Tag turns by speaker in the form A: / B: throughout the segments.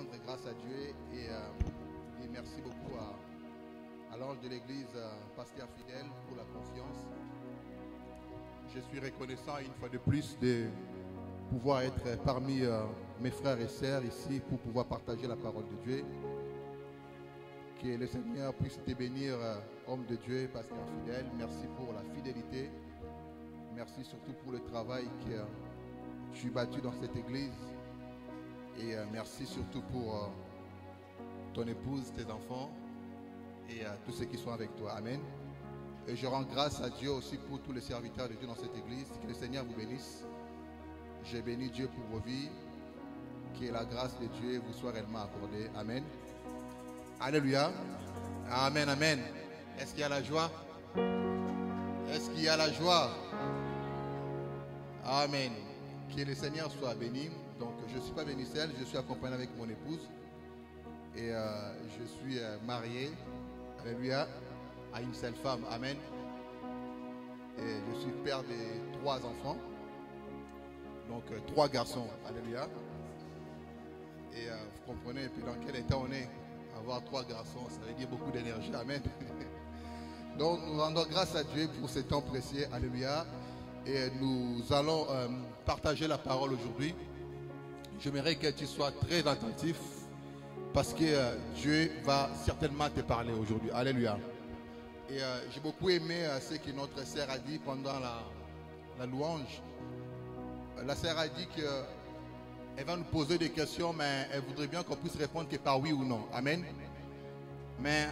A: rendre grâce à Dieu et merci beaucoup à l'ange de l'église, pasteur fidèle, pour la confiance. Je suis reconnaissant une fois de plus de pouvoir être parmi mes frères et sœurs ici pour pouvoir partager la parole de Dieu. Que le Seigneur puisse te bénir, homme de Dieu, pasteur fidèle. Merci pour la fidélité. Merci surtout pour le travail que tu as battu dans cette église. Et merci surtout pour ton épouse, tes enfants et tous ceux qui sont avec toi. Amen. Et je rends grâce à Dieu aussi pour tous les serviteurs de Dieu dans cette église. Que le Seigneur vous bénisse. Je bénis Dieu pour vos vies. Que la grâce de Dieu vous soit réellement accordée. Amen. Alléluia. Amen, amen. Est-ce qu'il y a la joie? Est-ce qu'il y a la joie? Amen. Que le Seigneur soit béni. Donc je ne suis pas béni seul, je suis accompagné avec mon épouse. Et je suis marié, alléluia, à une seule femme. Amen. Et je suis père de 3 enfants. Donc 3 garçons. Alléluia. Et vous comprenez un peu dans quel état on est. Avoir 3 garçons, ça veut dire beaucoup d'énergie. Amen. Donc nous rendons grâce à Dieu pour ce temps précieux. Alléluia. Et nous allons partager la parole aujourd'hui. J'aimerais que tu sois très attentif parce que Dieu va certainement te parler aujourd'hui. Alléluia. Et j'ai beaucoup aimé ce que notre sœur a dit pendant la louange. La sœur a dit qu'elle va nous poser des questions, mais elle voudrait bien qu'on puisse répondre que par oui ou non. Amen. Mais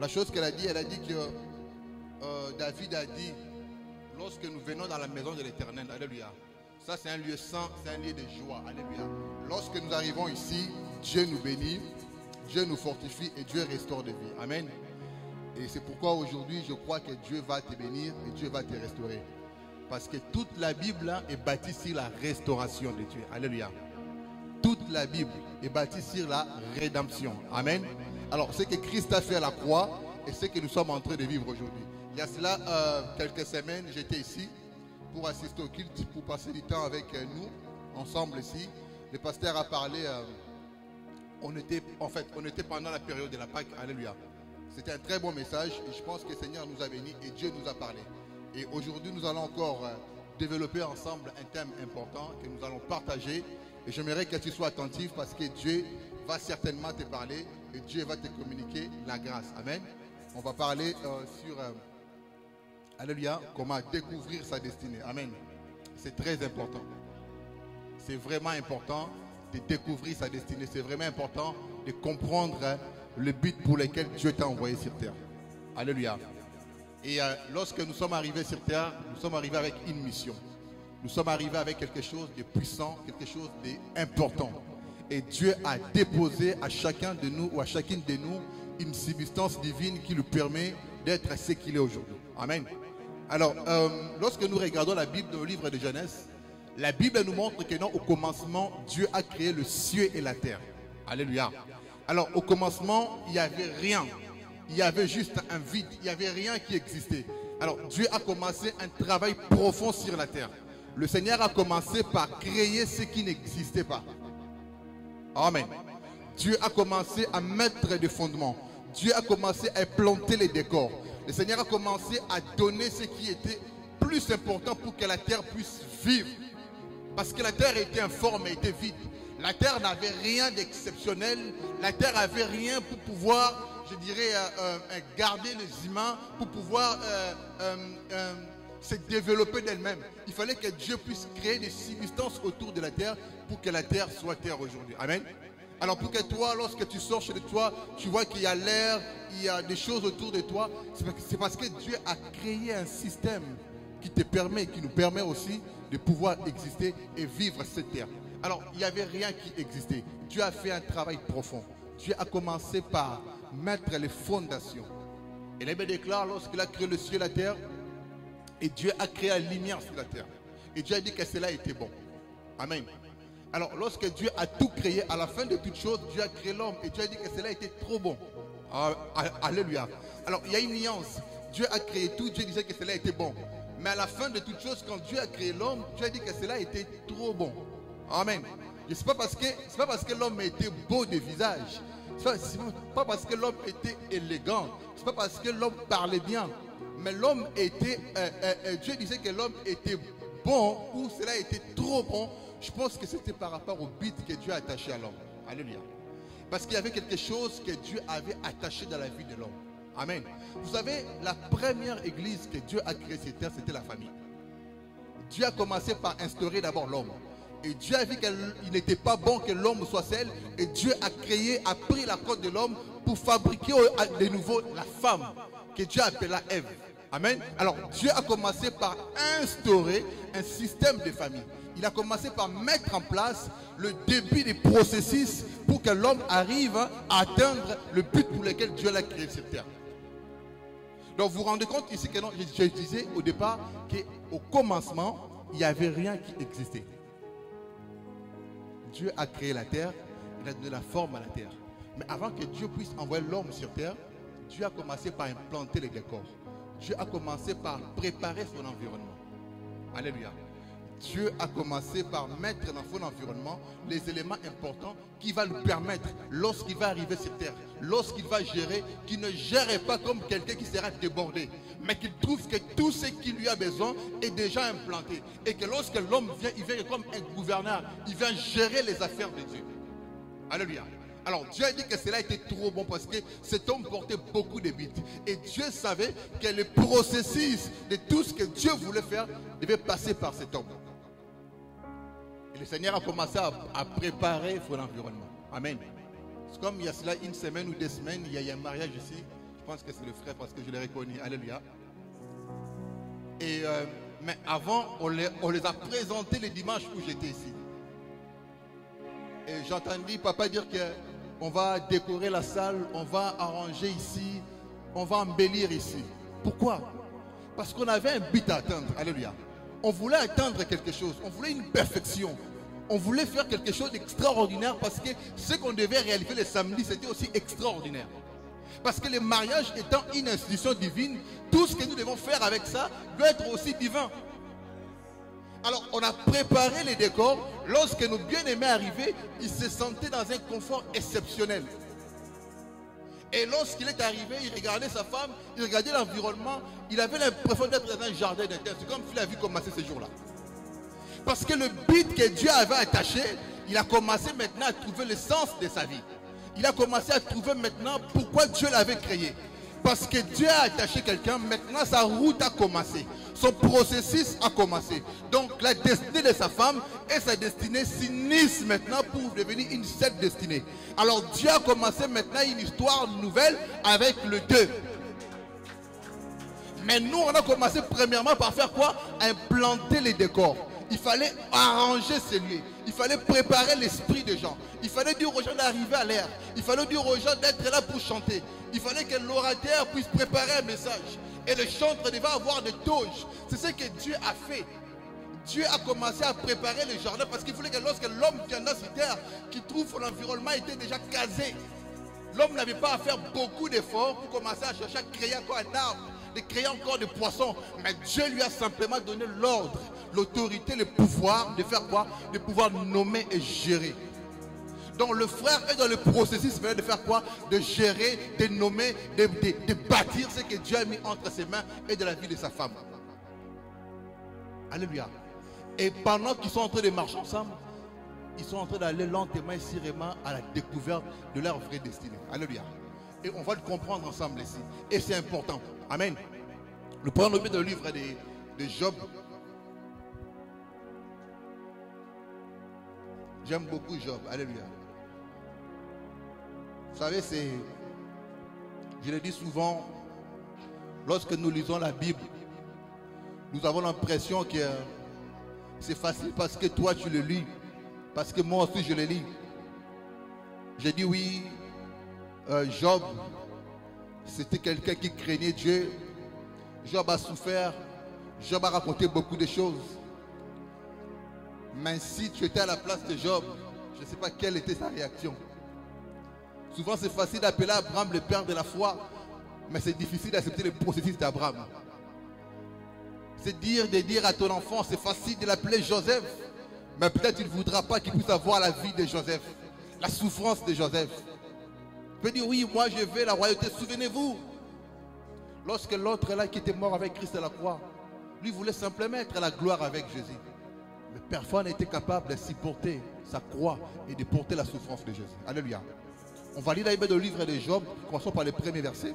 A: la chose qu'elle a dit que David a dit lorsque nous venons dans la maison de l'Éternel. Alléluia. Ça, c'est un lieu saint, c'est un lieu de joie. Alléluia. Lorsque nous arrivons ici, Dieu nous bénit, Dieu nous fortifie et Dieu restaure de vie. Amen. Et c'est pourquoi aujourd'hui, je crois que Dieu va te bénir et Dieu va te restaurer. Parce que toute la Bible est bâtie sur la restauration de Dieu. Alléluia. Toute la Bible est bâtie sur la rédemption. Amen. Alors, ce que Christ a fait à la croix et ce que nous sommes en train de vivre aujourd'hui. Il y a cela quelques semaines, j'étais ici pour assister au culte, pour passer du temps avec nous, ensemble ici. Le pasteur a parlé, on était pendant la période de la Pâque. Alléluia. C'était un très bon message et je pense que le Seigneur nous a bénis et Dieu nous a parlé. Et aujourd'hui, nous allons encore développer ensemble un thème important que nous allons partager. Et j'aimerais que tu sois attentif parce que Dieu va certainement te parler et Dieu va te communiquer la grâce. Amen. On va parler sur, alléluia, comment découvrir sa destinée. Amen. C'est très important. C'est vraiment important de découvrir sa destinée. C'est vraiment important de comprendre le but pour lequel Dieu t'a envoyé sur terre. Alléluia. Et lorsque nous sommes arrivés sur terre, nous sommes arrivés avec une mission. Nous sommes arrivés avec quelque chose de puissant, quelque chose d'important. Et Dieu a déposé à chacun de nous ou à chacune de nous une substance divine qui lui permet d'être ce qu'il est aujourd'hui. Amen. Alors, lorsque nous regardons la Bible dans le livre de Genèse, la Bible nous montre que non, au commencement, Dieu a créé le ciel et la terre. Alléluia. Alors, au commencement, il n'y avait rien. Il y avait juste un vide. Il n'y avait rien qui existait. Alors, Dieu a commencé un travail profond sur la terre. Le Seigneur a commencé par créer ce qui n'existait pas. Amen. Dieu a commencé à mettre des fondements. Dieu a commencé à planter les décors. Le Seigneur a commencé à donner ce qui était plus important pour que la terre puisse vivre. Parce que la terre était informe et était vide. La terre n'avait rien d'exceptionnel. La terre n'avait rien pour pouvoir, je dirais, garder les humains, pour pouvoir se développer d'elle-même. Il fallait que Dieu puisse créer des substances autour de la terre pour que la terre soit terre aujourd'hui. Amen. Alors pour que toi, lorsque tu sors chez toi, tu vois qu'il y a l'air, il y a des choses autour de toi, c'est parce que Dieu a créé un système qui te permet, qui nous permet aussi de pouvoir exister et vivre cette terre. Alors, il n'y avait rien qui existait. Dieu a fait un travail profond. Dieu a commencé par mettre les fondations. Et la Bible déclare lorsqu'il a créé le ciel et la terre, et Dieu a créé la lumière sur la terre. Et Dieu a dit que cela était bon. Amen. Alors, lorsque Dieu a tout créé, à la fin de toutes choses, Dieu a créé l'homme. Et Dieu a dit que cela était trop bon. Alléluia. Alors, il y a une nuance. Dieu a créé tout, Dieu disait que cela était bon. Mais à la fin de toutes choses, quand Dieu a créé l'homme, Dieu a dit que cela était trop bon. Amen. Et ce n'est pas parce que l'homme était beau de visage. Ce n'est pas parce que l'homme était élégant. Ce n'est pas parce que l'homme parlait bien. Mais l'homme était... Dieu disait que l'homme était bon ou cela était trop bon. Je pense que c'était par rapport au but que Dieu a attaché à l'homme. Alléluia. Parce qu'il y avait quelque chose que Dieu avait attaché dans la vie de l'homme. Amen. Vous savez, la première église que Dieu a créée sur terre, c'était la famille. Dieu a commencé par instaurer d'abord l'homme. Et Dieu a vu qu'il n'était pas bon que l'homme soit seul. Et Dieu a pris la côte de l'homme pour fabriquer de nouveau la femme que Dieu appela Ève. Amen. Alors Dieu a commencé par instaurer un système de famille. Il a commencé par mettre en place le début des processus pour que l'homme arrive à atteindre le but pour lequel Dieu l'a créé sur terre. Donc vous vous rendez compte ici que non, je disais au départ qu'au commencement, il n'y avait rien qui existait. Dieu a créé la terre, il a donné la forme à la terre. Mais avant que Dieu puisse envoyer l'homme sur terre, Dieu a commencé par implanter les décors. Dieu a commencé par préparer son environnement. Alléluia. Dieu a commencé par mettre dans son environnement les éléments importants qui vont lui permettre, lorsqu'il va arriver sur terre, lorsqu'il va gérer, qu'il ne gère pas comme quelqu'un qui sera débordé, mais qu'il trouve que tout ce qu'il lui a besoin est déjà implanté. Et que lorsque l'homme vient, il vient comme un gouverneur, il vient gérer les affaires de Dieu. Alléluia. Alors Dieu a dit que cela était trop bon parce que cet homme portait beaucoup de buts. Et Dieu savait que le processus de tout ce que Dieu voulait faire devait passer par cet homme. Et le Seigneur a commencé à préparer son environnement. Amen. C'est comme il y a cela une semaine ou 2 semaines, il y a un mariage ici. Je pense que c'est le frère parce que je l'ai reconnu. Alléluia. Et mais avant, on les a présentés les dimanches où j'étais ici. Et j'entendis papa dire qu'on va décorer la salle, on va arranger ici, on va embellir ici. Pourquoi? Parce qu'on avait un but à atteindre. Alléluia. On voulait atteindre quelque chose, on voulait une perfection. On voulait faire quelque chose d'extraordinaire parce que ce qu'on devait réaliser le samedi, c'était aussi extraordinaire. Parce que le mariage étant une institution divine, tout ce que nous devons faire avec ça doit être aussi divin. Alors on a préparé les décors. Lorsque nos bien-aimés arrivaient, ils se sentaient dans un confort exceptionnel. Et lorsqu'il est arrivé, il regardait sa femme, il regardait l'environnement, il avait l'impression d'être dans un jardin d'Éden. C'est comme s'il avait commencé ce jour-là. Parce que le but que Dieu avait attaché, il a commencé maintenant à trouver le sens de sa vie. Il a commencé à trouver maintenant pourquoi Dieu l'avait créé. Parce que Dieu a attaché quelqu'un, maintenant sa route a commencé. Son processus a commencé. Donc la destinée de sa femme et sa destinée s'unissent maintenant pour devenir une seule destinée. Alors Dieu a commencé maintenant une histoire nouvelle avec le 2. Mais nous on a commencé premièrement par faire quoi? Implanter les décors. Il fallait arranger ces lieux. Il fallait préparer l'esprit des gens. Il fallait dire aux gens d'arriver à l'air. Il fallait dire aux gens d'être là pour chanter. Il fallait que l'orateur puisse préparer un message. Et le chanteur devait avoir des toges. C'est ce que Dieu a fait. Dieu a commencé à préparer le jardin parce qu'il voulait que lorsque l'homme viendra sur terre, qu'il trouve son environnement était déjà casé. L'homme n'avait pas à faire beaucoup d'efforts pour commencer à chercher à créer encore un arbre, de créer encore des poissons. Mais Dieu lui a simplement donné l'ordre, l'autorité, le pouvoir de faire quoi? De pouvoir nommer et gérer. Donc le frère est dans le processus de faire quoi? De gérer, de nommer, de bâtir ce que Dieu a mis entre ses mains et de la vie de sa femme. Alléluia. Et pendant qu'ils sont en train de marcher ensemble, ils sont en train d'aller lentement et sûrement à la découverte de leur vraie destinée. Alléluia. Et on va le comprendre ensemble ici. Et c'est important. Amen. Nous prenons le livre de Job. J'aime beaucoup Job. Alléluia. Vous savez, je le dis souvent, lorsque nous lisons la Bible, nous avons l'impression que c'est facile parce que toi tu le lis, parce que moi aussi je le lis. J'ai dit oui, Job, c'était quelqu'un qui craignait Dieu. Job a souffert, Job a raconté beaucoup de choses. Mais si tu étais à la place de Job, je ne sais pas quelle était sa réaction. Souvent c'est facile d'appeler Abraham le père de la foi, mais c'est difficile d'accepter le processus d'Abraham. C'est de dire à ton enfant, c'est facile de l'appeler Joseph, Mais peut-être il ne voudra pas qu'il puisse avoir la vie de Joseph, la souffrance de Joseph. Il peut dire, oui, moi je veux la royauté. Souvenez-vous, lorsque l'autre là qui était mort avec Christ à la croix, lui voulait simplement être la gloire avec Jésus. Mais personne n'était capable de supporter sa croix et de porter la souffrance de Jésus. Alléluia. On va lire dans le livre de Job, commençons par les premiers versets.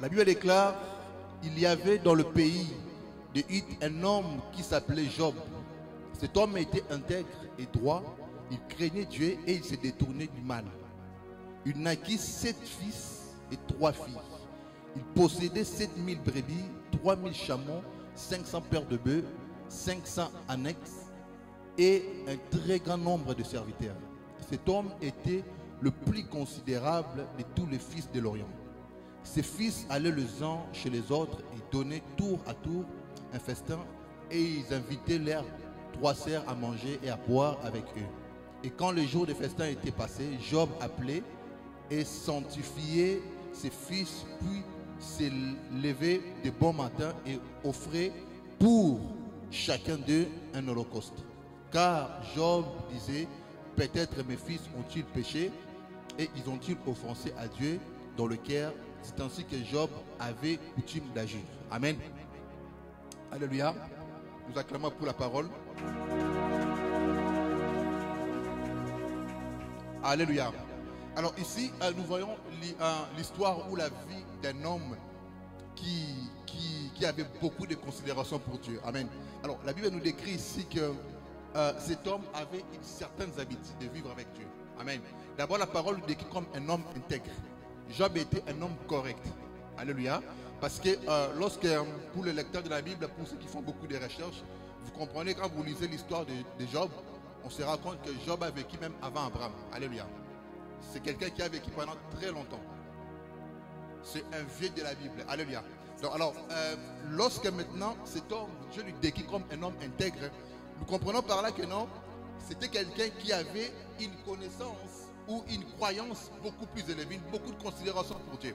A: La Bible déclare, il y avait dans le pays de Hith un homme qui s'appelait Job. Cet homme était intègre et droit, il craignait Dieu et il se détournait du mal. Il naquit 7 fils et 3 filles. Il possédait 7000 brebis, 3000 chameaux, 500 paires de bœufs, 500 annexes et un très grand nombre de serviteurs. Cet homme était le plus considérable de tous les fils de l'Orient. Ses fils allaient les uns chez les autres et donnaient tour à tour un festin et ils invitaient leurs 3 sœurs à manger et à boire avec eux. Et quand le jour des festins était passé, Job appelait et sanctifiait ses fils, puis s'est levé de bon matin et offrait pour chacun d'eux un holocauste. Car Job disait, peut-être mes fils ont-ils péché et ils ont-ils offensé à Dieu dans le cœur. C'est ainsi que Job avait coutume d'agir. Amen. Alléluia. Nous acclamons pour la parole. Alléluia. Alors ici, nous voyons l'histoire ou la vie d'un homme qui avait beaucoup de considération pour Dieu. Amen. Alors la Bible nous décrit ici que cet homme avait une certaine habitude de vivre avec Dieu. Amen. D'abord la parole nous décrit comme un homme intègre. Job était un homme correct. Alléluia. Parce que lorsque, pour les lecteurs de la Bible, pour ceux qui font beaucoup de recherches, vous comprenez quand vous lisez l'histoire de Job, on se rend compte que Job a vécu même avant Abraham. Alléluia. C'est quelqu'un qui a vécu pendant très longtemps. C'est un vieux de la Bible. Alléluia. Donc, alors, lorsque maintenant cet homme, Dieu lui décrit comme un homme intègre, nous comprenons par là que non, c'était quelqu'un qui avait une connaissance ou une croyance beaucoup plus élevée, beaucoup de considération pour Dieu.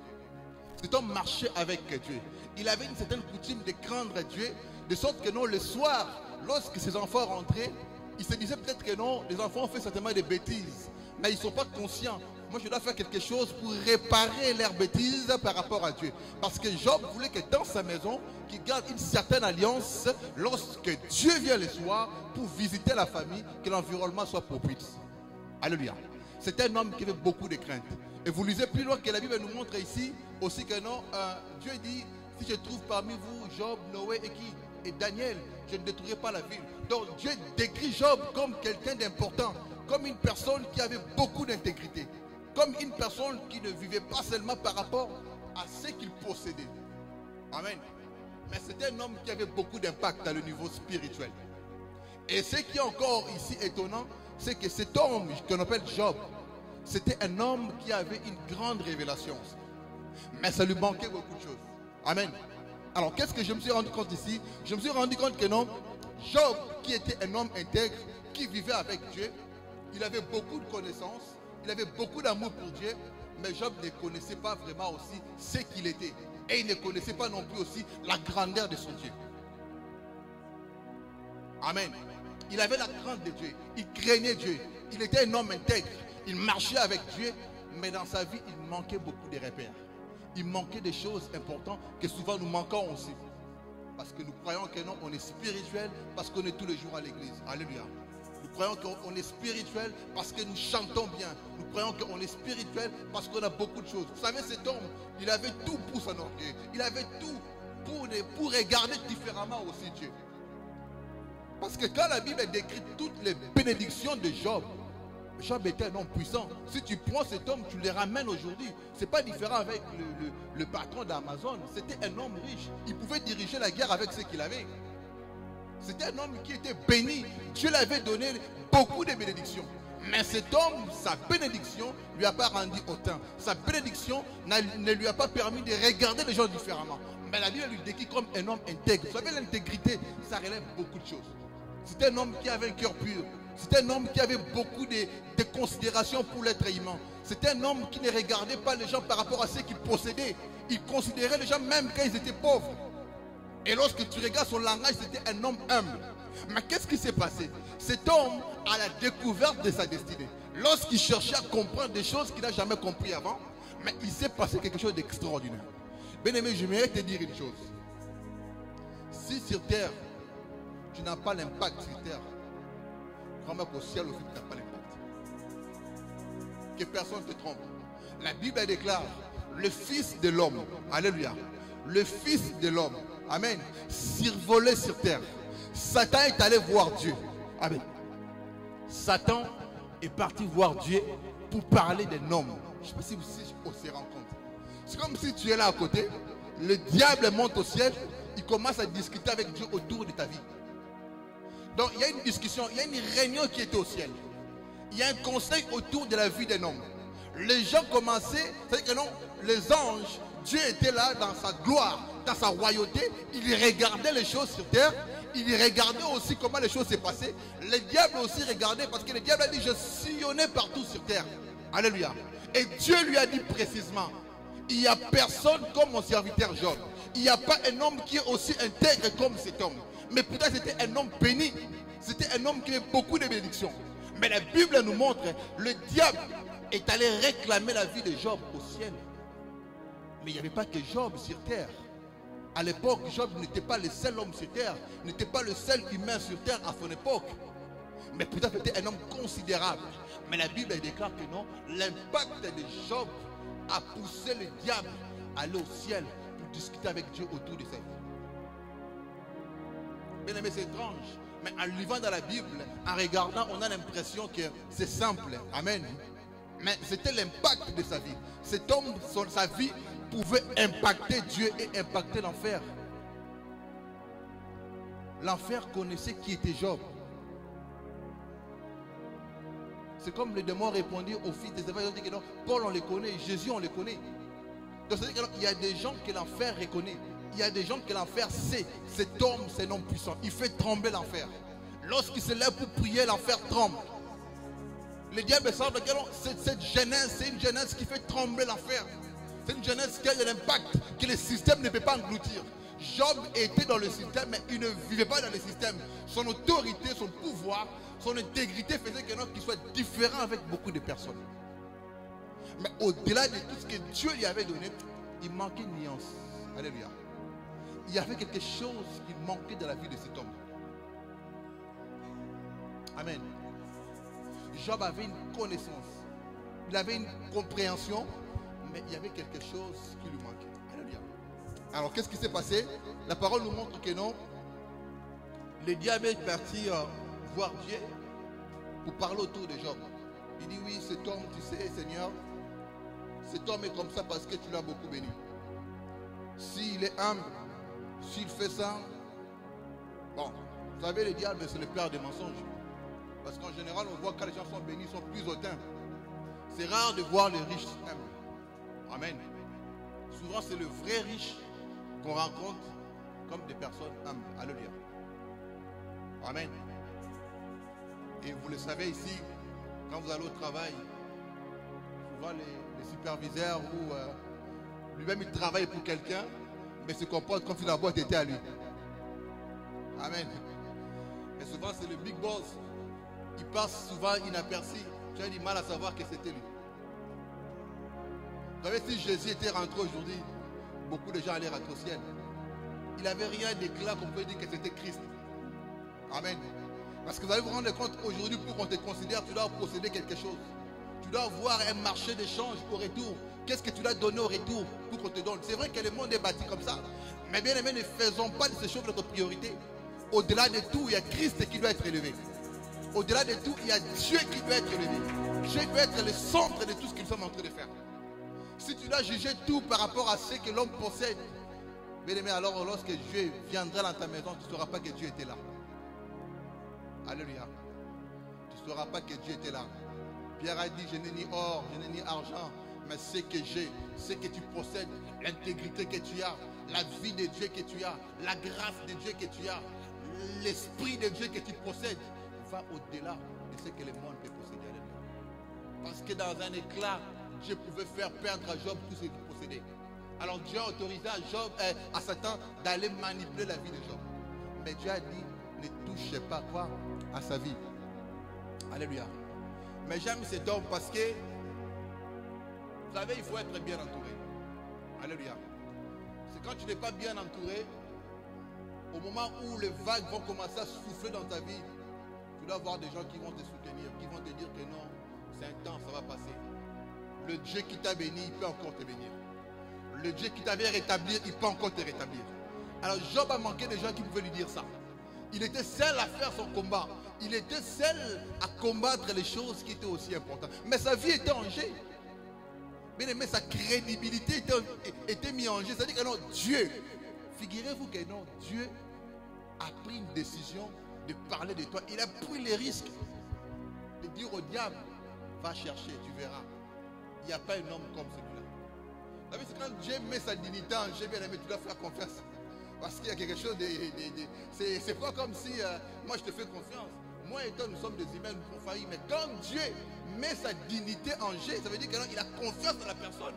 A: Cet homme marchait avec Dieu. Il avait une certaine coutume de craindre Dieu, de sorte que non, le soir, lorsque ses enfants rentraient, il se disait peut-être que non, les enfants ont fait certainement des bêtises, mais ils ne sont pas conscients. Moi, je dois faire quelque chose pour réparer leurs bêtises par rapport à Dieu. Parce que Job voulait que dans sa maison, qu'il garde une certaine alliance lorsque Dieu vient le soir pour visiter la famille, que l'environnement soit propice. Alléluia. C'était un homme qui avait beaucoup de crainte. Et vous lisez plus loin que la Bible nous montre ici aussi que non, Dieu dit, si je trouve parmi vous Job, Noé et qui et Daniel, je ne détruirai pas la ville. Donc Dieu décrit Job comme quelqu'un d'important, comme une personne qui avait beaucoup d'intégrité, comme une personne qui ne vivait pas seulement par rapport à ce qu'il possédait. Amen. Mais c'était un homme qui avait beaucoup d'impact dans le niveau spirituel. Et ce qui est encore ici étonnant, c'est que cet homme qu'on appelle Job, c'était un homme qui avait une grande révélation. Mais ça lui manquait beaucoup de choses. Amen. Alors qu'est-ce que je me suis rendu compte ici? Je me suis rendu compte que non, Job, qui était un homme intègre, qui vivait avec Dieu, il avait beaucoup de connaissances, il avait beaucoup d'amour pour Dieu, mais Job ne connaissait pas vraiment aussi ce qu'il était. Et il ne connaissait pas non plus aussi la grandeur de son Dieu. Amen. Il avait la crainte de Dieu, il craignait Dieu, il était un homme intègre, il marchait avec Dieu, mais dans sa vie, il manquait beaucoup de repères. Il manquait des choses importantes que souvent nous manquons aussi. Parce que nous croyons que non, on est spirituel parce qu'on est tous les jours à l'église. Alléluia. Nous croyons qu'on est spirituel parce que nous chantons bien. Nous croyons qu'on est spirituel parce qu'on a beaucoup de choses. Vous savez, cet homme, il avait tout pour son orgueil. Il avait tout pour regarder différemment aussi Dieu. Parce que quand la Bible décrit toutes les bénédictions de Job, Job était un homme puissant. Si tu prends cet homme, tu le ramènes aujourd'hui. Ce n'est pas différent avec le patron d'Amazon. C'était un homme riche. Il pouvait diriger la guerre avec ce qu'il avait. C'était un homme qui était béni. Dieu l'avait donné beaucoup de bénédictions. Mais cet homme, sa bénédiction ne lui a pas rendu autant. Sa bénédiction ne lui a pas permis de regarder les gens différemment. Mais la Bible lui décrit comme un homme intègre. Vous savez, l'intégrité, ça relève beaucoup de choses. C'était un homme qui avait un cœur pur. C'était un homme qui avait beaucoup de considération pour l'être humain. C'était un homme qui ne regardait pas les gens par rapport à ce qu'il possédait. Il considérait les gens même quand ils étaient pauvres. Et lorsque tu regardes son langage, c'était un homme humble. Mais qu'est-ce qui s'est passé? Cet homme a la découverte de sa destinée. Lorsqu'il cherchait à comprendre des choses qu'il n'a jamais compris avant, mais il s'est passé quelque chose d'extraordinaire. Bien-aimé, je voudrais te dire une chose. Si sur terre, tu n'as pas l'impact sur terre, crois-moi qu'au ciel aussi, tu n'as pas l'impact. Que personne ne te trompe. La Bible elle déclare, le Fils de l'homme, alléluia, le Fils de l'homme, amen, survolait sur terre. Satan est allé voir Dieu. Amen. Satan est parti voir Dieu pour parler d'un homme. Je ne sais pas si vous se rendez compte. C'est comme si tu es là à côté, le diable monte au ciel, il commence à discuter avec Dieu autour de ta vie. Donc il y a une discussion, il y a une réunion qui était au ciel. Il y a un conseil autour de la vie d'un homme. Les gens commençaient, c'est-à-dire que non, les anges, Dieu était là dans sa gloire, dans sa royauté, il regardait les choses sur terre, il regardait aussi comment les choses s'est passées. Le diable aussi regardait parce que le diable a dit, je sillonnais partout sur terre. Alléluia. Et Dieu lui a dit précisément, il n'y a personne comme mon serviteur Job. Il n'y a pas un homme qui est aussi intègre comme cet homme. Mais pourtant c'était un homme béni. C'était un homme qui avait beaucoup de bénédictions. Mais la Bible nous montre, le diable est allé réclamer la vie de Job au ciel. Mais il n'y avait pas que Job sur terre. À l'époque, Job n'était pas le seul homme sur terre, n'était pas le seul humain sur terre à son époque. Mais peut-être c'était un homme considérable. Mais la Bible déclare que non, l'impact de Job a poussé le diable à aller au ciel pour discuter avec Dieu autour de sa vie. Bien aimé, c'est étrange. Mais en lisant dans la Bible, en regardant, on a l'impression que c'est simple. Amen. Mais c'était l'impact de sa vie. Cet homme, sa vie pouvait impacter Dieu et impacter l'enfer. L'enfer connaissait qui était Job. C'est comme le démon répondit au fils des évangélistes. Il dit que non, Paul on les connaît, Jésus on les connaît. Donc c'est-à-dire qu'il y a des gens que l'enfer reconnaît. Il y a des gens que l'enfer sait. Cet homme, c'est un homme puissant. Il fait trembler l'enfer. Lorsqu'il se lève pour prier, l'enfer tremble. Le diable semble que cette jeunesse, c'est une jeunesse qui fait trembler l'enfer. C'est une jeunesse qui a de l'impact que le système ne peut pas engloutir. Job était dans le système, mais il ne vivait pas dans le système. Son autorité, son pouvoir, son intégrité faisait qu'il soit différent avec beaucoup de personnes. Mais au-delà de tout ce que Dieu lui avait donné, il manquait une nuance. Alléluia. Il y avait quelque chose qui manquait dans la vie de cet homme. Amen. Job avait une connaissance, il avait une compréhension, mais il y avait quelque chose qui lui manquait. Alléluia. Alors qu'est-ce qui s'est passé? La parole nous montre que non, le diable est parti voir Dieu pour parler autour de Job. Il dit oui, cet homme, tu sais Seigneur, cet homme est comme ça parce que tu l'as beaucoup béni. S'il est humble, s'il fait ça, bon, vous savez le diable c'est le père des mensonges. Parce qu'en général, on voit que quand les gens sont bénis, ils sont plus hautains. C'est rare de voir les riches humbles. Amen. Souvent, c'est le vrai riche qu'on rencontre comme des personnes humbles. Alléluia. Amen. Et vous le savez ici, quand vous allez au travail, souvent les superviseurs ou lui-même il travaille pour quelqu'un, mais se comporte comme si la boîte était à lui. Amen. Et souvent, c'est le big boss. Il passe souvent inaperçu. Tu as du mal à savoir que c'était lui. Vous savez, si Jésus était rentré aujourd'hui, beaucoup de gens allaient rentrer au ciel. Il n'avait rien d'éclat qu'on peut dire que c'était Christ. Amen. Parce que vous allez vous rendre compte aujourd'hui, pour qu'on te considère, tu dois posséder quelque chose. Tu dois avoir un marché d'échange au retour. Qu'est-ce que tu dois donner au retour pour qu'on te donne? C'est vrai que le monde est bâti comme ça. Mais bien aimé, ne faisons pas de ces choses notre priorité. Au-delà de tout, il y a Christ qui doit être élevé. Au-delà de tout, il y a Dieu qui doit être élevé. Dieu doit être le centre de tout ce que nous sommes en train de faire. Si tu dois juger tout par rapport à ce que l'homme possède, bien aimé, alors lorsque Dieu viendra dans ta maison, tu ne sauras pas que Dieu était là. Alléluia. Tu ne sauras pas que Dieu était là. Pierre a dit, je n'ai ni or, je n'ai ni argent, mais ce que j'ai, ce que tu possèdes, l'intégrité que tu as, la vie de Dieu que tu as, la grâce de Dieu que tu as, l'esprit de Dieu que tu possèdes, va au-delà de ce que le monde peut posséder. Parce que dans un éclat, Dieu pouvait faire perdre à Job tout ce qu'il possédait. Alors Dieu a autorisé à Satan d'aller manipuler la vie de Job. Mais Dieu a dit, ne touchez pas quoi à sa vie. Alléluia. Mais j'aime cet homme parce que, vous savez, il faut être bien entouré. Alléluia. C'est quand tu n'es pas bien entouré, au moment où les vagues vont commencer à souffler dans ta vie, tu dois avoir des gens qui vont te soutenir, qui vont te dire que non, c'est un temps, ça va passer. Le Dieu qui t'a béni, il peut encore te bénir. Le Dieu qui t'avait rétabli, il peut encore te rétablir. Alors Job a manqué de gens qui pouvaient lui dire ça. Il était seul à faire son combat. Il était seul à combattre les choses qui étaient aussi importantes. Mais sa vie était en jeu. Bien aimé, sa crédibilité était mise en jeu. C'est-à-dire que non, Dieu, figurez-vous que non, Dieu a pris une décision de parler de toi. Il a pris les risques de dire au diable, va chercher, tu verras. Il n'y a pas un homme comme celui-là. Vous savez, c'est quand Dieu met sa dignité en jeu, bien aimé, tu dois faire confiance. Parce qu'il y a quelque chose de... c'est pas comme si moi je te fais confiance. Moi et toi, nous sommes des humains, nous pouvons faillir. Mais quand Dieu met sa dignité en jeu, ça veut dire qu'il a confiance dans la personne.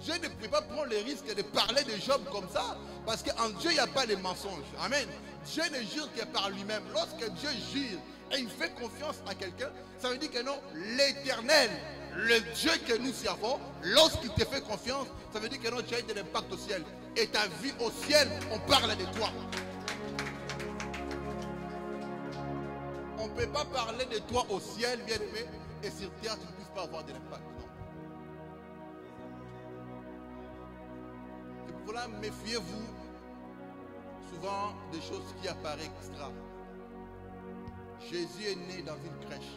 A: Dieu ne peut pas prendre le risque de parler de Job comme ça. Parce qu'en Dieu, il n'y a pas de mensonges. Amen. Dieu ne jure que par lui-même. Lorsque Dieu jure et il fait confiance à quelqu'un, ça veut dire que non, l'Éternel, le Dieu que nous servons, lorsqu'il te fait confiance, ça veut dire que non, tu as eu de l'impact au ciel. Et ta vie au ciel, on parle de toi. On ne peut pas parler de toi au ciel, bien aimé, et sur terre, tu ne puisses pas avoir de l'impact. Non. C'est pour cela, méfiez-vous souvent des choses qui apparaissent extra. Jésus est né dans une crèche.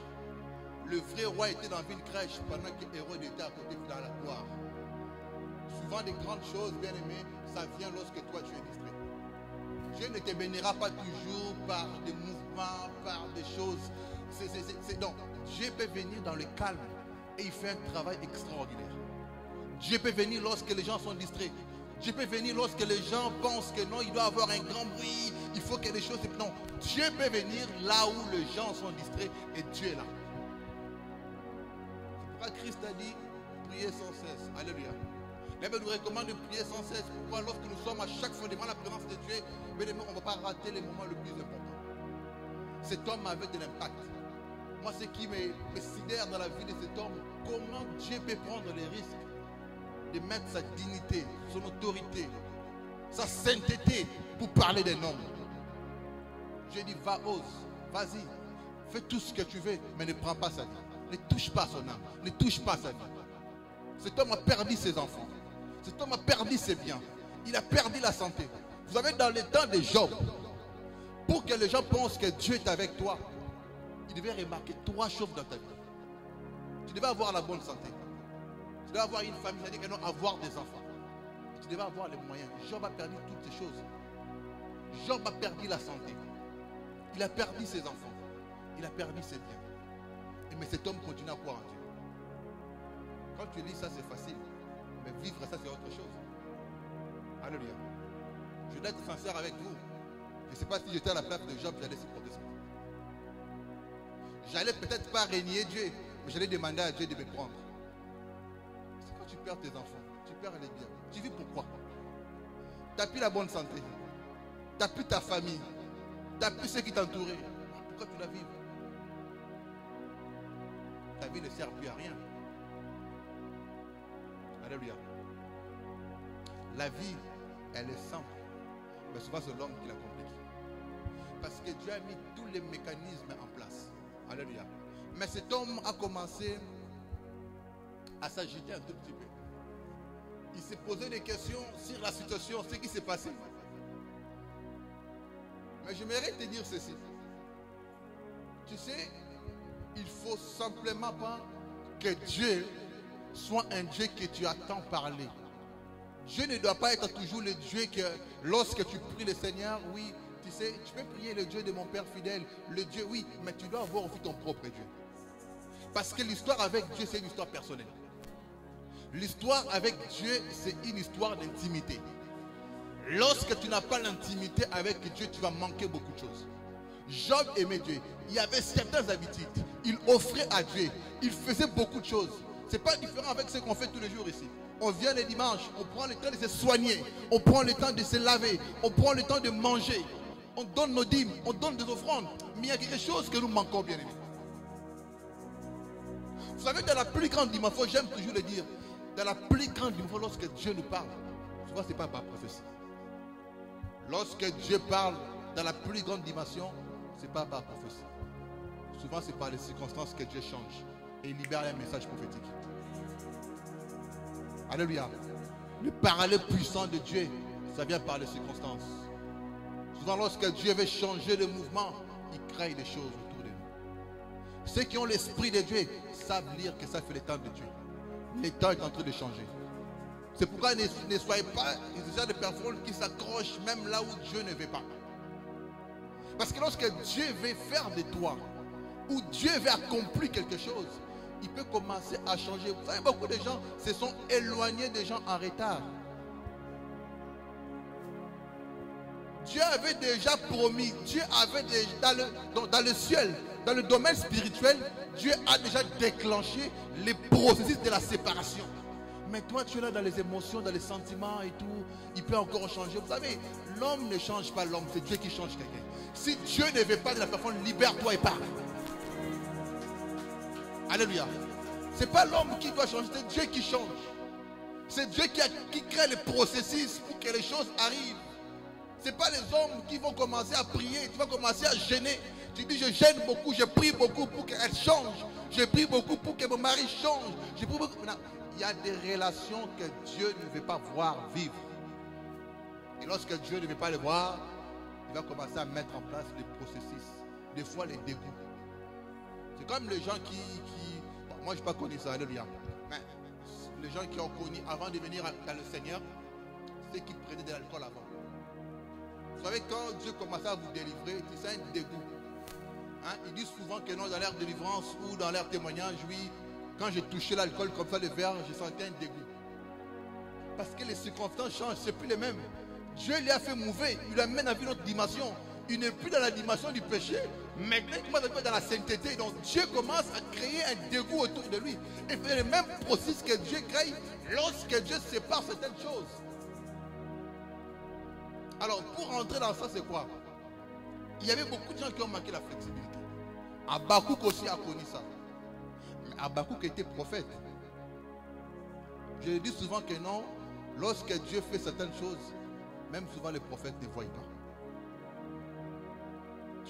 A: Le vrai roi était dans une crèche pendant que Hérode était à côté dans la gloire. Souvent des grandes choses, bien aimées, ça vient lorsque toi tu es distrait. Dieu ne te bénira pas toujours par des mouvements, par des choses. Non, Dieu peut venir dans le calme et il fait un travail extraordinaire. Dieu peut venir lorsque les gens sont distraits. Dieu peut venir lorsque les gens pensent que non, il doit avoir un grand bruit, il faut que les choses... Non, Dieu peut venir là où les gens sont distraits et Dieu est là. C'est pourquoi Christ a dit, priez sans cesse. Alléluia. La Bible nous recommande de prier sans cesse. Pourquoi lorsque nous sommes à chaque fois devant la présence de Dieu, on ne va pas rater les moments le plus important. Cet homme avait de l'impact. Moi, ce qui me sidère dans la vie de cet homme, comment Dieu peut prendre les risques de mettre sa dignité, son autorité, sa sainteté pour parler d'un homme. Dieu dit, va, ose, vas-y, fais tout ce que tu veux, mais ne prends pas sa vie. Ne touche pas son âme, ne touche pas sa vie. Cet homme a perdu ses enfants. Cet homme a perdu ses biens. Il a perdu la santé. Vous savez, dans les temps de Job, pour que les gens pensent que Dieu est avec toi, il devait remarquer 3 choses dans ta vie. Tu devais avoir la bonne santé. Tu devais avoir une famille, c'est-à-dire que non, avoir des enfants. Tu devais avoir les moyens. Job a perdu toutes ces choses. Job a perdu la santé. Il a perdu ses enfants. Il a perdu ses biens. Mais cet homme continue à croire en Dieu. Quand tu lis ça, c'est facile. Mais vivre ça, c'est autre chose. Alléluia. Je dois être sincère avec vous. Je ne sais pas si j'étais à la place de Job, j'allais supporter ça. J'allais peut-être pas régner Dieu, mais j'allais demander à Dieu de me prendre. C'est quand tu perds tes enfants, tu perds les biens. Tu vis pourquoi? Tu n'as plus la bonne santé. Tu n'as plus ta famille. Tu n'as plus ceux qui t'entouraient. Pourquoi tu dois vivre? Ta vie ne sert plus à rien. Alléluia. La vie, elle est simple. Mais souvent, c'est l'homme qui la complique. Parce que Dieu a mis tous les mécanismes en place. Alléluia. Mais cet homme a commencé à s'agiter un tout petit peu. Il s'est posé des questions sur la situation, ce qui s'est passé. Mais j'aimerais te dire ceci. Tu sais, il faut simplement pas que Dieu soit un Dieu que tu attends parler. Dieu ne doit pas être toujours le Dieu que lorsque tu pries le Seigneur, oui, tu sais, tu peux prier le Dieu de mon Père fidèle, le Dieu, oui, mais tu dois avoir aussi ton propre Dieu. Parce que l'histoire avec Dieu, c'est une histoire personnelle. L'histoire avec Dieu, c'est une histoire d'intimité. Lorsque tu n'as pas l'intimité avec Dieu, tu vas manquer beaucoup de choses. Job aimait Dieu. Il y avait certaines habitudes. Il offrait à Dieu. Il faisait beaucoup de choses. Ce n'est pas différent avec ce qu'on fait tous les jours ici. On vient les dimanches, on prend le temps de se soigner, on prend le temps de se laver, on prend le temps de manger, on donne nos dîmes, on donne des offrandes. Mais il y a quelque chose que nous manquons, bien aimés. Vous savez, dans la plus grande dimension, j'aime toujours le dire, dans la plus grande dimension, lorsque Dieu nous parle, souvent ce n'est pas par prophétie. Lorsque Dieu parle dans la plus grande dimension, ce n'est pas par prophétie. Souvent c'est par les circonstances que Dieu change et il libère un message prophétique. Alléluia. Le parler puissant de Dieu, ça vient par les circonstances. Souvent lorsque Dieu veut changer le mouvement, il crée des choses autour de nous. Ceux qui ont l'esprit de Dieu savent lire que ça fait le temps de Dieu. Le temps est en train de changer. C'est pourquoi ne soyez pas des gens de personnes qui s'accrochent même là où Dieu ne veut pas. Parce que lorsque Dieu veut faire de toi, ou Dieu veut accomplir quelque chose, il peut commencer à changer. Vous savez, beaucoup de gens se sont éloignés des gens en retard. Dieu avait déjà promis, Dieu avait déjà, dans le ciel, dans le domaine spirituel, Dieu a déjà déclenché les processus de la séparation. Mais toi, tu es là dans les émotions, dans les sentiments et tout, il peut encore changer. Vous savez, l'homme ne change pas l'homme, c'est Dieu qui change quelqu'un. Si Dieu ne veut pas de la personne, libère-toi et pars. Alléluia. Ce n'est pas l'homme qui doit changer, c'est Dieu qui change. C'est Dieu qui crée les processus pour que les choses arrivent. Ce n'est pas les hommes qui vont commencer à prier, tu vas commencer à gêner. Tu dis je gêne beaucoup, je prie beaucoup pour qu'elle change. Je prie beaucoup pour que mon mari change. Je prie beaucoup. Non, il y a des relations que Dieu ne veut pas voir vivre. Et lorsque Dieu ne veut pas les voir, il va commencer à mettre en place les processus. Des fois les dégoûts. C'est comme les gens qui bon, moi je n'ai pas connu ça, alléluia. Mais les gens qui ont connu avant de venir dans le Seigneur, c'est qui prenaient de l'alcool avant. Vous savez, quand Dieu commençait à vous délivrer, c'est un dégoût. Hein? Ils disent souvent que non, dans leur délivrance ou dans leur témoignage, oui, quand j'ai touché l'alcool comme ça, le verre, j'ai senti un dégoût. Parce que les circonstances changent, ce n'est plus les mêmes. Dieu lui a fait mouver, il l'amène à une autre dimension. Il n'est plus dans la dimension du péché. Maintenant, il commence à être dans la sainteté. Donc Dieu commence à créer un dégoût autour de lui. Et fait le même processus que Dieu crée lorsque Dieu sépare certaines choses. Alors, pour rentrer dans ça, c'est quoi? Il y avait beaucoup de gens qui ont manqué la flexibilité. Habakkuk aussi a connu ça. Mais Habakkuk était prophète. Je dis souvent que non, lorsque Dieu fait certaines choses, même souvent les prophètes ne voient pas.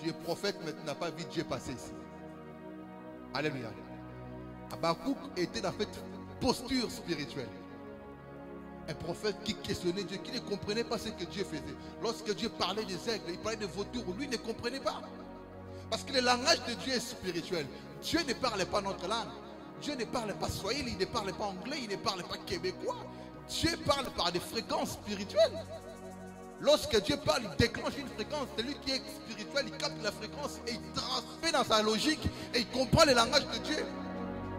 A: Tu es prophète, mais tu n'as pas vu Dieu passer ici. Alléluia. Habakkuk était dans cette posture spirituelle. Un prophète qui questionnait Dieu, qui ne comprenait pas ce que Dieu faisait. Lorsque Dieu parlait des aigles, il parlait de vautours, lui ne comprenait pas. Parce que le langage de Dieu est spirituel. Dieu ne parle pas notre langue. Dieu ne parle pas swahili, il ne parle pas anglais, il ne parle pas québécois. Dieu parle par des fréquences spirituelles. Lorsque Dieu parle, il déclenche une fréquence. Celui qui est spirituel, il capte la fréquence et il transmet dans sa logique et il comprend le langage de Dieu.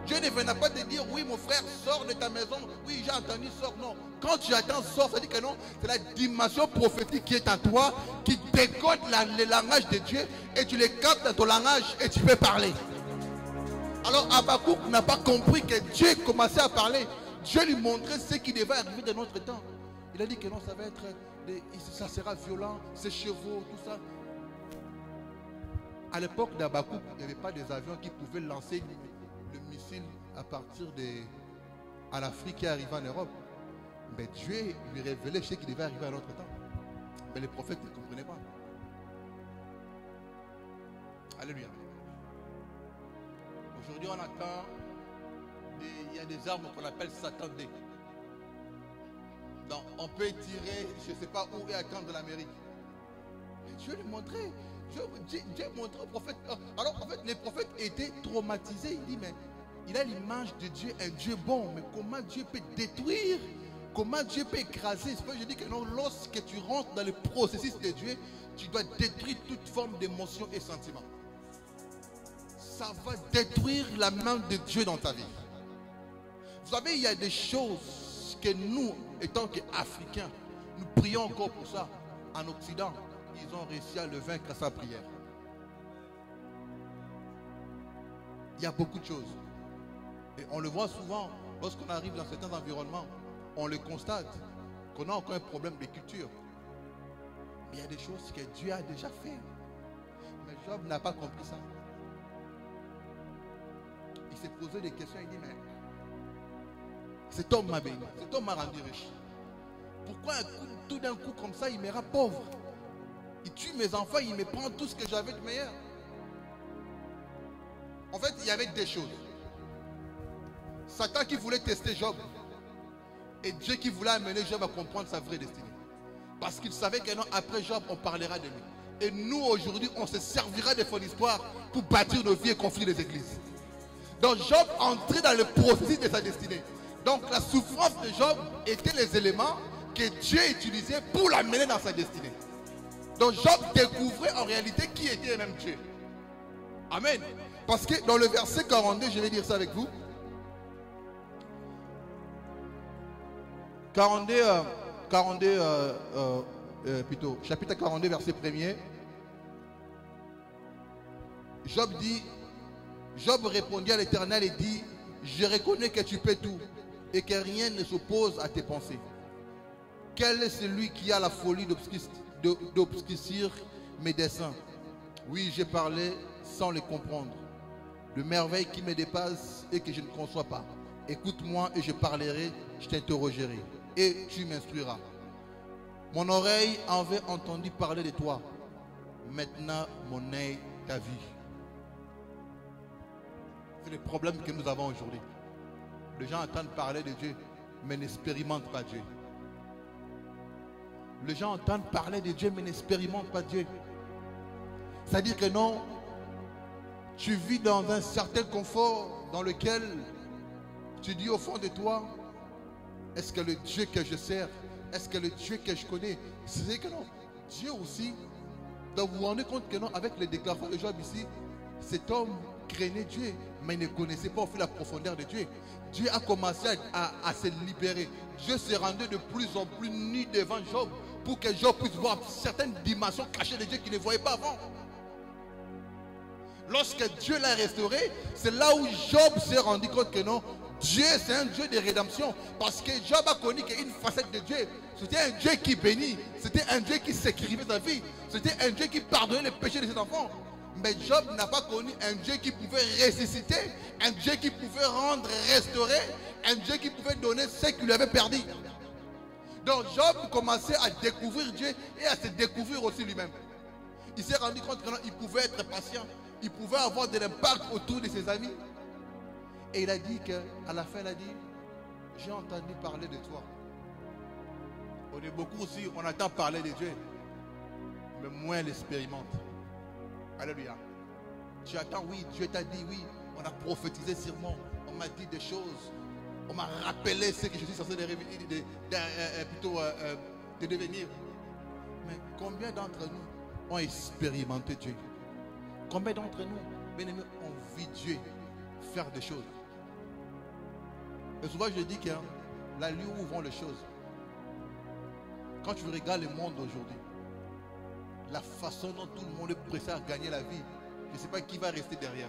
A: Dieu ne viendra pas te dire, oui mon frère, sors de ta maison. Oui, j'ai entendu, sors. Non. Quand tu attends, sors, ça dit que non. C'est la dimension prophétique qui est en toi, qui décode le langage de Dieu et tu les captes dans ton langage et tu peux parler. Alors Habakkuk n'a pas compris que Dieu commençait à parler. Dieu lui montrait ce qui devait arriver dans notre temps. Il a dit que non, ça va être, ça sera violent, ces chevaux, tout ça. À l'époque d'Habakkuk, il n'y avait pas des avions qui pouvaient lancer le missile à partir à l'Afrique qui arrivait en Europe. Mais Dieu lui révélait ce qui devait arriver à notre temps. Mais les prophètes ne comprenaient pas. Alléluia. Aujourd'hui, on attend, il y a des armes qu'on appelle Satan D. Donc, on peut tirer, je ne sais pas où et à quand de l'Amérique. Mais Dieu lui montrait. Dieu montrait au prophète. Alors, en fait, les prophètes étaient traumatisés. Il dit, mais il a l'image de Dieu, un Dieu bon. Mais comment Dieu peut détruire? Comment Dieu peut écraser? C'est pourquoi je dis que non, lorsque tu rentres dans le processus de Dieu, tu dois détruire toute forme d'émotion et sentiment. Ça va détruire la main de Dieu dans ta vie. Vous savez, il y a des choses que nous, étant qu'Africains, nous prions encore pour ça. En Occident, ils ont réussi à le vaincre à sa prière. Il y a beaucoup de choses. Et on le voit souvent lorsqu'on arrive dans certains environnements. on le constate, qu'on a encore un problème de culture. Mais il y a des choses que Dieu a déjà fait. Mais Job n'a pas compris ça. Il s'est posé des questions, il dit, mais cet homme m'a béni, cet homme m'a rendu riche. Pourquoi tout d'un coup comme ça, il me rend pauvre? Il tue mes enfants, il me prend tout ce que j'avais de meilleur. En fait, il y avait des choses. Satan qui voulait tester Job. Et Dieu qui voulait amener Job à comprendre sa vraie destinée. Parce qu'il savait que non, après Job, on parlera de lui. Et nous, aujourd'hui, on se servira de son histoire pour bâtir nos vies et construire les églises. Donc Job entrait dans le processus de sa destinée. Donc la souffrance de Job était les éléments que Dieu utilisait pour l'amener dans sa destinée. Donc Job découvrait en réalité qui était même Dieu. Amen. Parce que dans le verset 42, je vais dire ça avec vous. 42, chapitre 42, verset 1er. Job répondit à l'Éternel et dit, je reconnais que tu peux tout et que rien ne s'oppose à tes pensées. Quel est celui qui a la folie d'obscurcir mes desseins? Oui, j'ai parlé sans les comprendre. De merveilles qui me dépassent et que je ne conçois pas. Écoute-moi et je parlerai, je t'interrogerai et tu m'instruiras. Mon oreille avait entendu parler de toi. Maintenant, mon œil t'a vu. C'est le problème que nous avons aujourd'hui. Les gens entendent parler de Dieu, mais n'expérimentent pas Dieu. Les gens entendent parler de Dieu, mais n'expérimentent pas Dieu. C'est-à-dire que non, tu vis dans un certain confort dans lequel tu dis au fond de toi, est-ce que le Dieu que je sers, est-ce que le Dieu que je connais, c'est que non, Dieu aussi, donc vous vous rendez compte que non, avec les déclarations de Job ici, cet homme craignait Dieu, mais il ne connaissait pas au fil la profondeur de Dieu. Dieu a commencé à se libérer. Dieu s'est rendu de plus en plus nu devant Job pour que Job puisse voir certaines dimensions cachées de Dieu qu'il ne voyait pas avant. Lorsque Dieu l'a restauré, c'est là où Job s'est rendu compte que non, Dieu c'est un Dieu de rédemption. Parce que Job a connu qu'une facette de Dieu. C'était un Dieu qui bénit. C'était un Dieu qui sécurisait sa vie. C'était un Dieu qui pardonnait les péchés de ses enfants. Mais Job n'a pas connu un Dieu qui pouvait ressusciter, un Dieu qui pouvait rendre, restaurer, un Dieu qui pouvait donner ce qu'il lui avait perdu. Donc Job commençait à découvrir Dieu et à se découvrir aussi lui-même. Il s'est rendu compte qu'il pouvait être patient, il pouvait avoir de l'impact autour de ses amis. Et il a dit qu'à la fin, il a dit, j'ai entendu parler de toi. On est beaucoup aussi, on entend parler de Dieu, mais moins l'expérimente. Alléluia. Tu attends, oui, Dieu t'a dit, oui, on a prophétisé sur moi, on m'a dit des choses, on m'a rappelé ce que je suis censé de devenir. Mais combien d'entre nous ont expérimenté Dieu? Combien d'entre nous, bien aimés, ont vu Dieu faire des choses? Et souvent je dis que la lieu où vont les choses, quand tu regardes le monde aujourd'hui, la façon dont tout le monde est pressé à gagner la vie, je ne sais pas qui va rester derrière.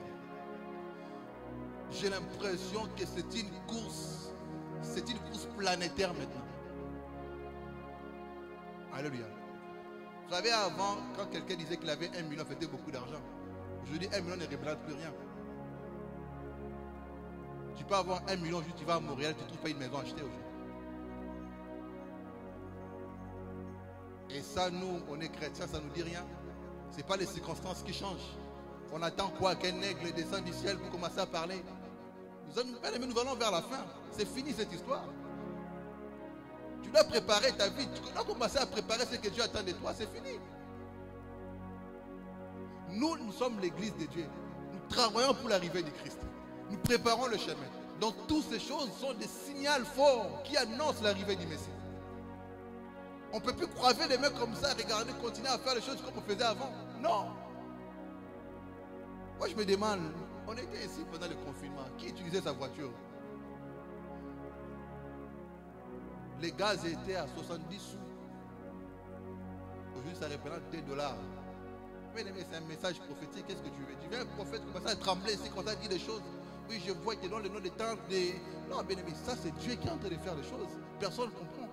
A: J'ai l'impression que c'est une course planétaire maintenant. Alléluia. Vous savez, avant, quand quelqu'un disait qu'il avait 1 million, il faisait beaucoup d'argent. Je dis 1 million ne représente plus rien. Tu peux avoir 1 million, juste tu vas à Montréal, tu ne trouves pas une maison achetée aujourd'hui. Et ça, nous, on est chrétiens, ça ne nous dit rien. Ce n'est pas les circonstances qui changent. On attend quoi? Qu'un aigle descende du ciel pour commencer à parler. Nous allons vers la fin. C'est fini cette histoire. Tu dois préparer ta vie. Tu dois commencer à préparer ce que Dieu attend de toi. C'est fini. Nous sommes l'église de Dieu. Nous travaillons pour l'arrivée du Christ. Nous préparons le chemin. Donc toutes ces choses sont des signaux forts qui annoncent l'arrivée du Messie. On ne peut plus croiser les mains comme ça, regarder, continuer à faire les choses comme on faisait avant. Non. Moi je me demande, on était ici pendant le confinement. Qui utilisait sa voiture? Les gaz étaient à 70 sous. Aujourd'hui ça représente $2. Mais c'est un message prophétique. Qu'est-ce que tu veux? Tu veux un prophète commencer à trembler ici, commencer à dire des choses. Oui, je vois que dans le nom des temps, non, bien aimé, ça c'est Dieu qui est en train de faire des choses. Personne ne comprend.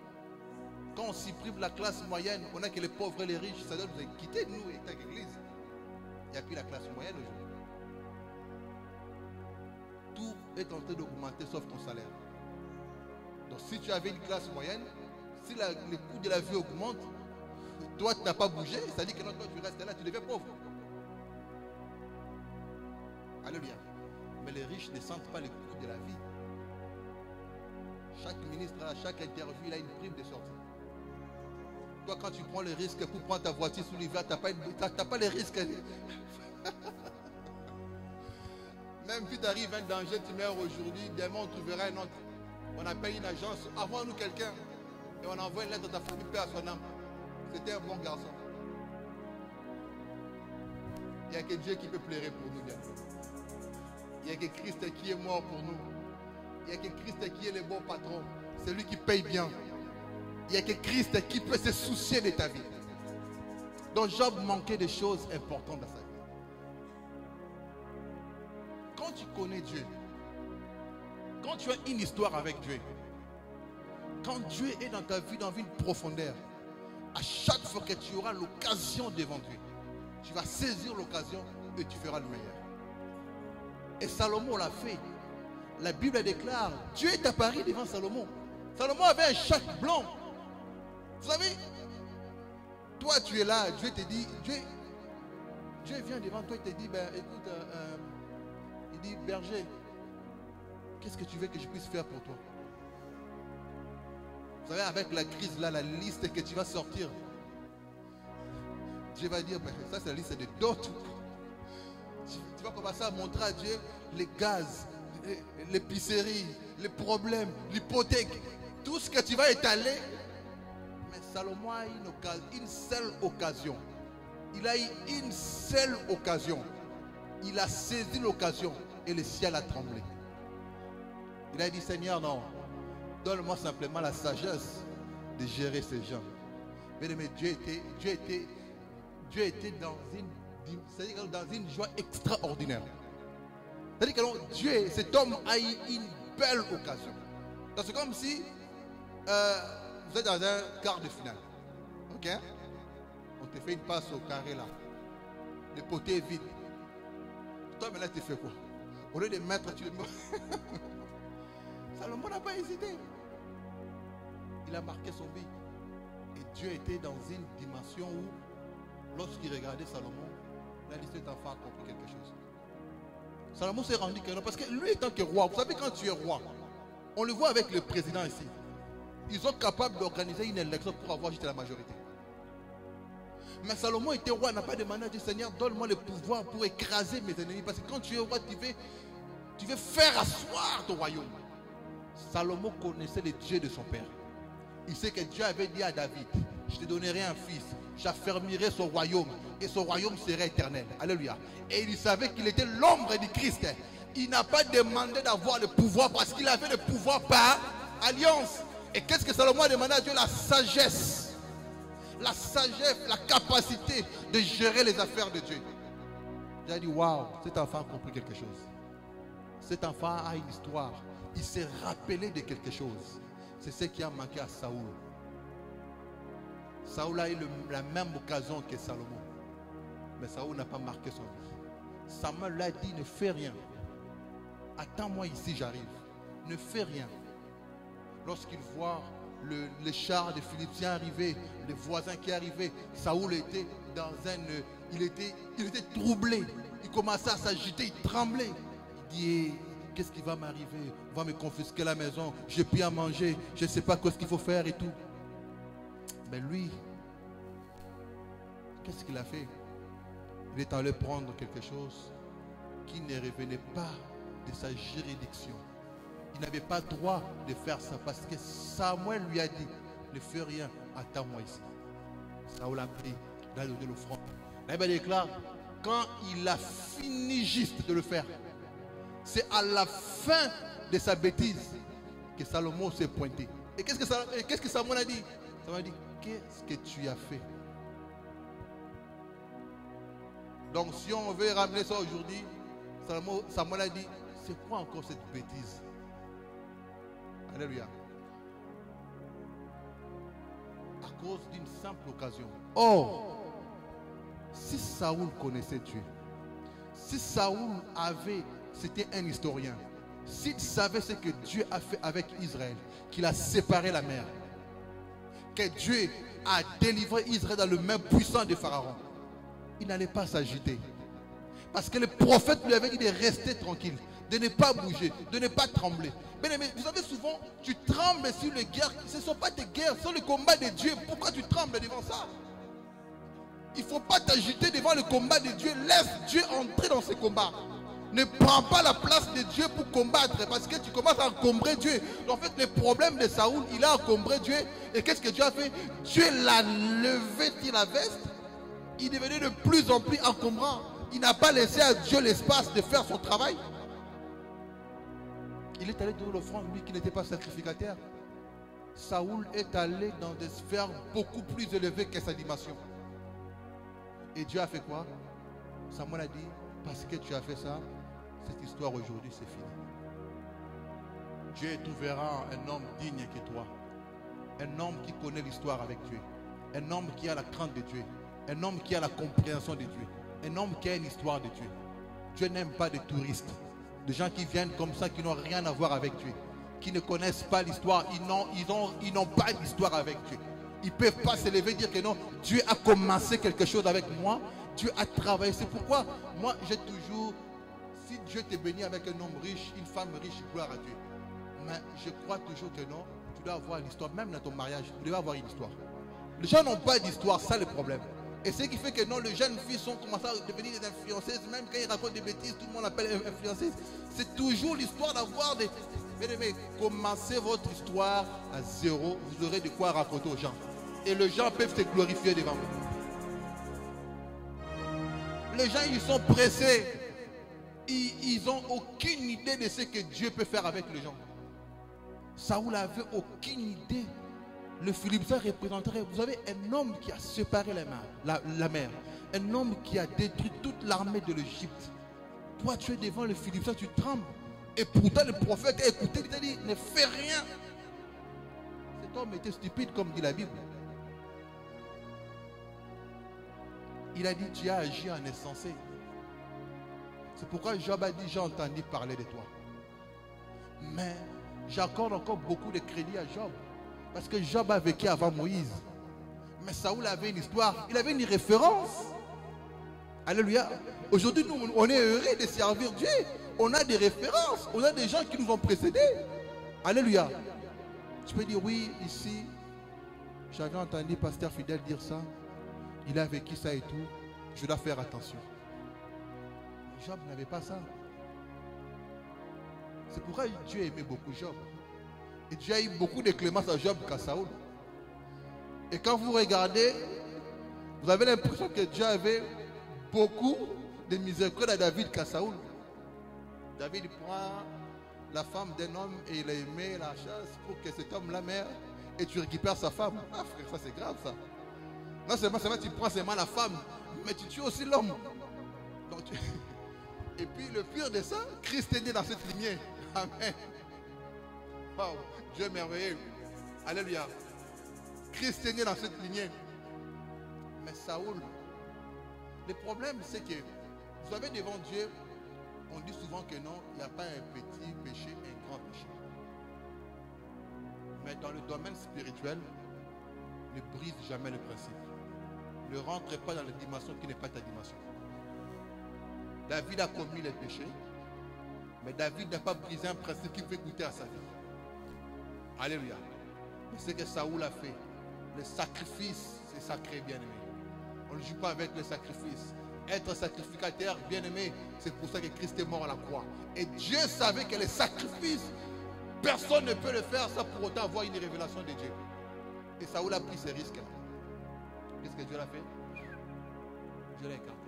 A: Quand on supprime la classe moyenne, on a que les pauvres et les riches, ça doit nous quitter, nous, et tant qu'Église. Il n'y a plus la classe moyenne aujourd'hui. Tout est en train d'augmenter sauf ton salaire. Donc si tu avais une classe moyenne, si le coût de la vie augmente, toi tu n'as pas bougé, ça dit que non, toi tu restes là, tu deviens pauvre. Alléluia. Mais les riches ne sentent pas le coût de la vie. Chaque ministre, à chaque interview, il a une prime de sortie. Toi, quand tu prends le risque pour prendre ta voiture sous l'hiver, tu n'as pas les risques. Même si tu arrives à un danger, tu meurs aujourd'hui, demain on trouvera un autre. On appelle une agence, envoie-nous quelqu'un. Et on envoie une lettre à ta famille, paix à son âme. C'était un bon garçon. Il n'y a que Dieu qui peut pleurer pour nous, bien. Il n'y a que Christ qui est mort pour nous. Il n'y a que Christ qui est le bon patron. C'est lui qui paye bien. Il n'y a que Christ qui peut se soucier de ta vie. Donc Job manquait de choses importantes dans sa vie. Quand tu connais Dieu, quand tu as une histoire avec Dieu, quand Dieu est dans ta vie, dans une profondeur, à chaque fois que tu auras l'occasion devant Dieu, tu vas saisir l'occasion et tu feras le meilleur. Et Salomon l'a fait. La Bible déclare, Dieu est apparu devant Salomon. Salomon avait un chac blanc. Vous savez, toi tu es là, Dieu te dit, Dieu vient devant toi et te dit, ben écoute, il dit, berger, qu'est-ce que tu veux que je puisse faire pour toi? Vous savez, avec la crise là, la liste que tu vas sortir, Dieu va dire, ben, ça c'est la liste de d'autres. Tu vas commencer à montrer à Dieu les gaz, l'épicerie, les problèmes, l'hypothèque, tout ce que tu vas étaler. Mais Salomon a une seule occasion. Il a eu une seule occasion. Il a saisi l'occasion et le ciel a tremblé. Il a dit, Seigneur, non, donne-moi simplement la sagesse de gérer ces gens. Mais Dieu était dans une joie extraordinaire. C'est-à-dire que Dieu, cet homme a eu une belle occasion. C'est comme si vous êtes dans un quart de finale. Ok? On te fait une passe au carré là. Le poteau est vide. Toi maintenant tu fais quoi? Au lieu de mettre, tu le mets. Salomon n'a pas hésité. Il a marqué son but. Et Dieu était dans une dimension où, lorsqu'il regardait Salomon, il a dit cet enfant a compris quelque chose. Salomon s'est rendu compte parce que lui étant que roi, vous savez quand tu es roi, on le voit avec le président ici. Ils sont capables d'organiser une élection pour avoir juste la majorité. Mais Salomon était roi, n'a pas demandé à Dieu, Seigneur, donne-moi le pouvoir pour écraser mes ennemis. Parce que quand tu es roi, tu veux faire asseoir ton royaume. Salomon connaissait le Dieu de son père. Il sait que Dieu avait dit à David, je te donnerai un fils, j'affermirai son royaume et son royaume serait éternel. Alléluia. Et il savait qu'il était l'ombre du Christ. Il n'a pas demandé d'avoir le pouvoir parce qu'il avait le pouvoir par alliance. Et qu'est-ce que Salomon a demandé à Dieu? La sagesse. La sagesse, la capacité de gérer les affaires de Dieu. J'ai dit, waouh, cet enfant a compris quelque chose. Cet enfant a une histoire. Il s'est rappelé de quelque chose. C'est ce qui a manqué à Saoul. Saoul a eu la même occasion que Salomon. Mais Saoul n'a pas marqué son vie. Samuel l'a dit, ne fais rien. Attends-moi ici, j'arrive. Ne fais rien. Lorsqu'il voit le char des Philistins arriver, les voisins qui arrivaient, Saoul était dans il était troublé. Il commençait à s'agiter, il tremblait. Il dit, qu'est-ce qui va m'arriver? On va me confisquer la maison, je n'ai plus à manger, je ne sais pas ce qu'il faut faire et tout. Mais lui, qu'est-ce qu'il a fait? Il est allé prendre quelque chose qui ne revenait pas de sa juridiction. Il n'avait pas droit de faire ça parce que Samuel lui a dit, ne fais rien, attends-moi ici. Saoul a pris, il a donné l'offrande. La Bible déclare, quand il a fini juste de le faire, c'est à la fin de sa bêtise que Salomon s'est pointé. Et qu'est-ce que Samuel a dit? Samuel a dit, qu'est-ce que tu as fait? Donc si on veut ramener ça aujourd'hui, Samuel a dit, c'est quoi encore cette bêtise? Alléluia. cause d'une simple occasion. Or, si Saoul connaissait Dieu, si Saoul c'était un historien, s'il savait ce que Dieu a fait avec Israël, qu'il a séparé la mer, que Dieu a délivré Israël dans le main puissant de Pharaon, il n'allait pas s'agiter. Parce que le prophète lui avait dit de rester tranquille, de ne pas bouger, de ne pas trembler. Mais vous savez, souvent, tu trembles sur les guerres. Ce ne sont pas des guerres, ce sont les combats de Dieu. Pourquoi tu trembles devant ça? Il ne faut pas t'agiter devant le combat de Dieu. Laisse Dieu entrer dans ces combats. Ne prends pas la place de Dieu pour combattre, parce que tu commences à encombrer Dieu. En fait, le problème de Saoul, il a encombré Dieu. Et qu'est-ce que Dieu a fait? Dieu l'a levé sur la veste. Il devenait de plus en plus encombrant. Il n'a pas laissé à Dieu l'espace de faire son travail. Il est allé donner l'offrande, lui qui n'était pas sacrificateur. Saoul est allé dans des sphères beaucoup plus élevées que sa dimension. Et Dieu a fait quoi? Samuel a dit, parce que tu as fait ça, cette histoire aujourd'hui c'est fini. Dieu trouvera un homme digne que toi. Un homme qui connaît l'histoire avec Dieu. Un homme qui a la crainte de Dieu. Un homme qui a la compréhension de Dieu. Un homme qui a une histoire de Dieu. Dieu n'aime pas des touristes. Des gens qui viennent comme ça, qui n'ont rien à voir avec Dieu. Qui ne connaissent pas l'histoire. Ils n'ont pas d'histoire avec Dieu. Ils ne peuvent pas se lever et dire que non, Dieu a commencé quelque chose avec moi. Dieu a travaillé. C'est pourquoi moi j'ai toujours, si Dieu te bénit avec un homme riche, une femme riche, gloire à Dieu. Mais je crois toujours que non, tu dois avoir une histoire. Même dans ton mariage, tu dois avoir une histoire. Les gens n'ont pas d'histoire, ça le problème. Et ce qui fait que non, les jeunes filles sont commencées à devenir des influenceuses. Même quand ils racontent des bêtises, tout le monde appelle influenceuse. C'est toujours l'histoire d'avoir des... Mais commencez votre histoire à zéro, vous aurez de quoi raconter aux gens. Et les gens peuvent se glorifier devant vous. Les gens, ils sont pressés. Ils n'ont aucune idée de ce que Dieu peut faire avec les gens. Saoul n'avait aucune idée. Le Philistien représenterait, vous avez un homme qui a séparé la mer. Un homme qui a détruit toute l'armée de l'Égypte. Toi, tu es devant le Philistien, tu trembles. Et pourtant, le prophète a écouté, il t'a dit, ne fais rien. Cet homme était stupide, comme dit la Bible. Il a dit, tu as agi en insensé. C'est pourquoi Job a dit, j'ai entendu parler de toi. Mais j'accorde encore beaucoup de crédit à Job. Parce que Job a vécu avant Moïse. Mais Saoul avait une histoire, il avait une référence. Alléluia. Aujourd'hui, nous, on est heureux de servir Dieu. On a des références, on a des gens qui nous ont précédés. Alléluia. Tu peux dire, oui, ici, j'avais entendu Pasteur Fidèle dire ça. Il a vécu ça et tout. Je dois faire attention. Job n'avait pas ça. C'est pourquoi Dieu aimait beaucoup Job. Et Dieu a eu beaucoup de clémence à Job qu'à Saoul. Et quand vous regardez, vous avez l'impression que Dieu avait beaucoup de miséricorde à David qu'à Saoul. David prend la femme d'un homme et il a aimé la chasse pour que cet homme la meure et tu récupères sa femme. Ah frère, ça c'est grave ça. Non seulement tu prends seulement la femme, mais tu tues aussi l'homme. Et puis le pire de ça, Christ est né dans cette lignée. Amen. Wow, Dieu est merveilleux. Alléluia. Christ est né dans cette lignée. Mais Saoul, le problème c'est que vous savez, devant Dieu, on dit souvent que non, il n'y a pas un petit péché et un grand péché. Mais dans le domaine spirituel, ne brise jamais le principe. Ne rentre pas dans la dimension qui n'est pas ta dimension. David a commis les péchés, mais David n'a pas brisé un principe qui fait goûter à sa vie. Alléluia. Mais ce que Saoul a fait, le sacrifice, c'est sacré, bien-aimé. On ne joue pas avec le sacrifice. Être sacrificateur, bien-aimé, c'est pour ça que Christ est mort à la croix. Et Dieu savait que les sacrifices, personne ne peut le faire sans pour autant avoir une révélation de Dieu. Et Saoul a pris ces risques-là. Qu'est-ce que Dieu l'a fait? Dieu l'a écarté.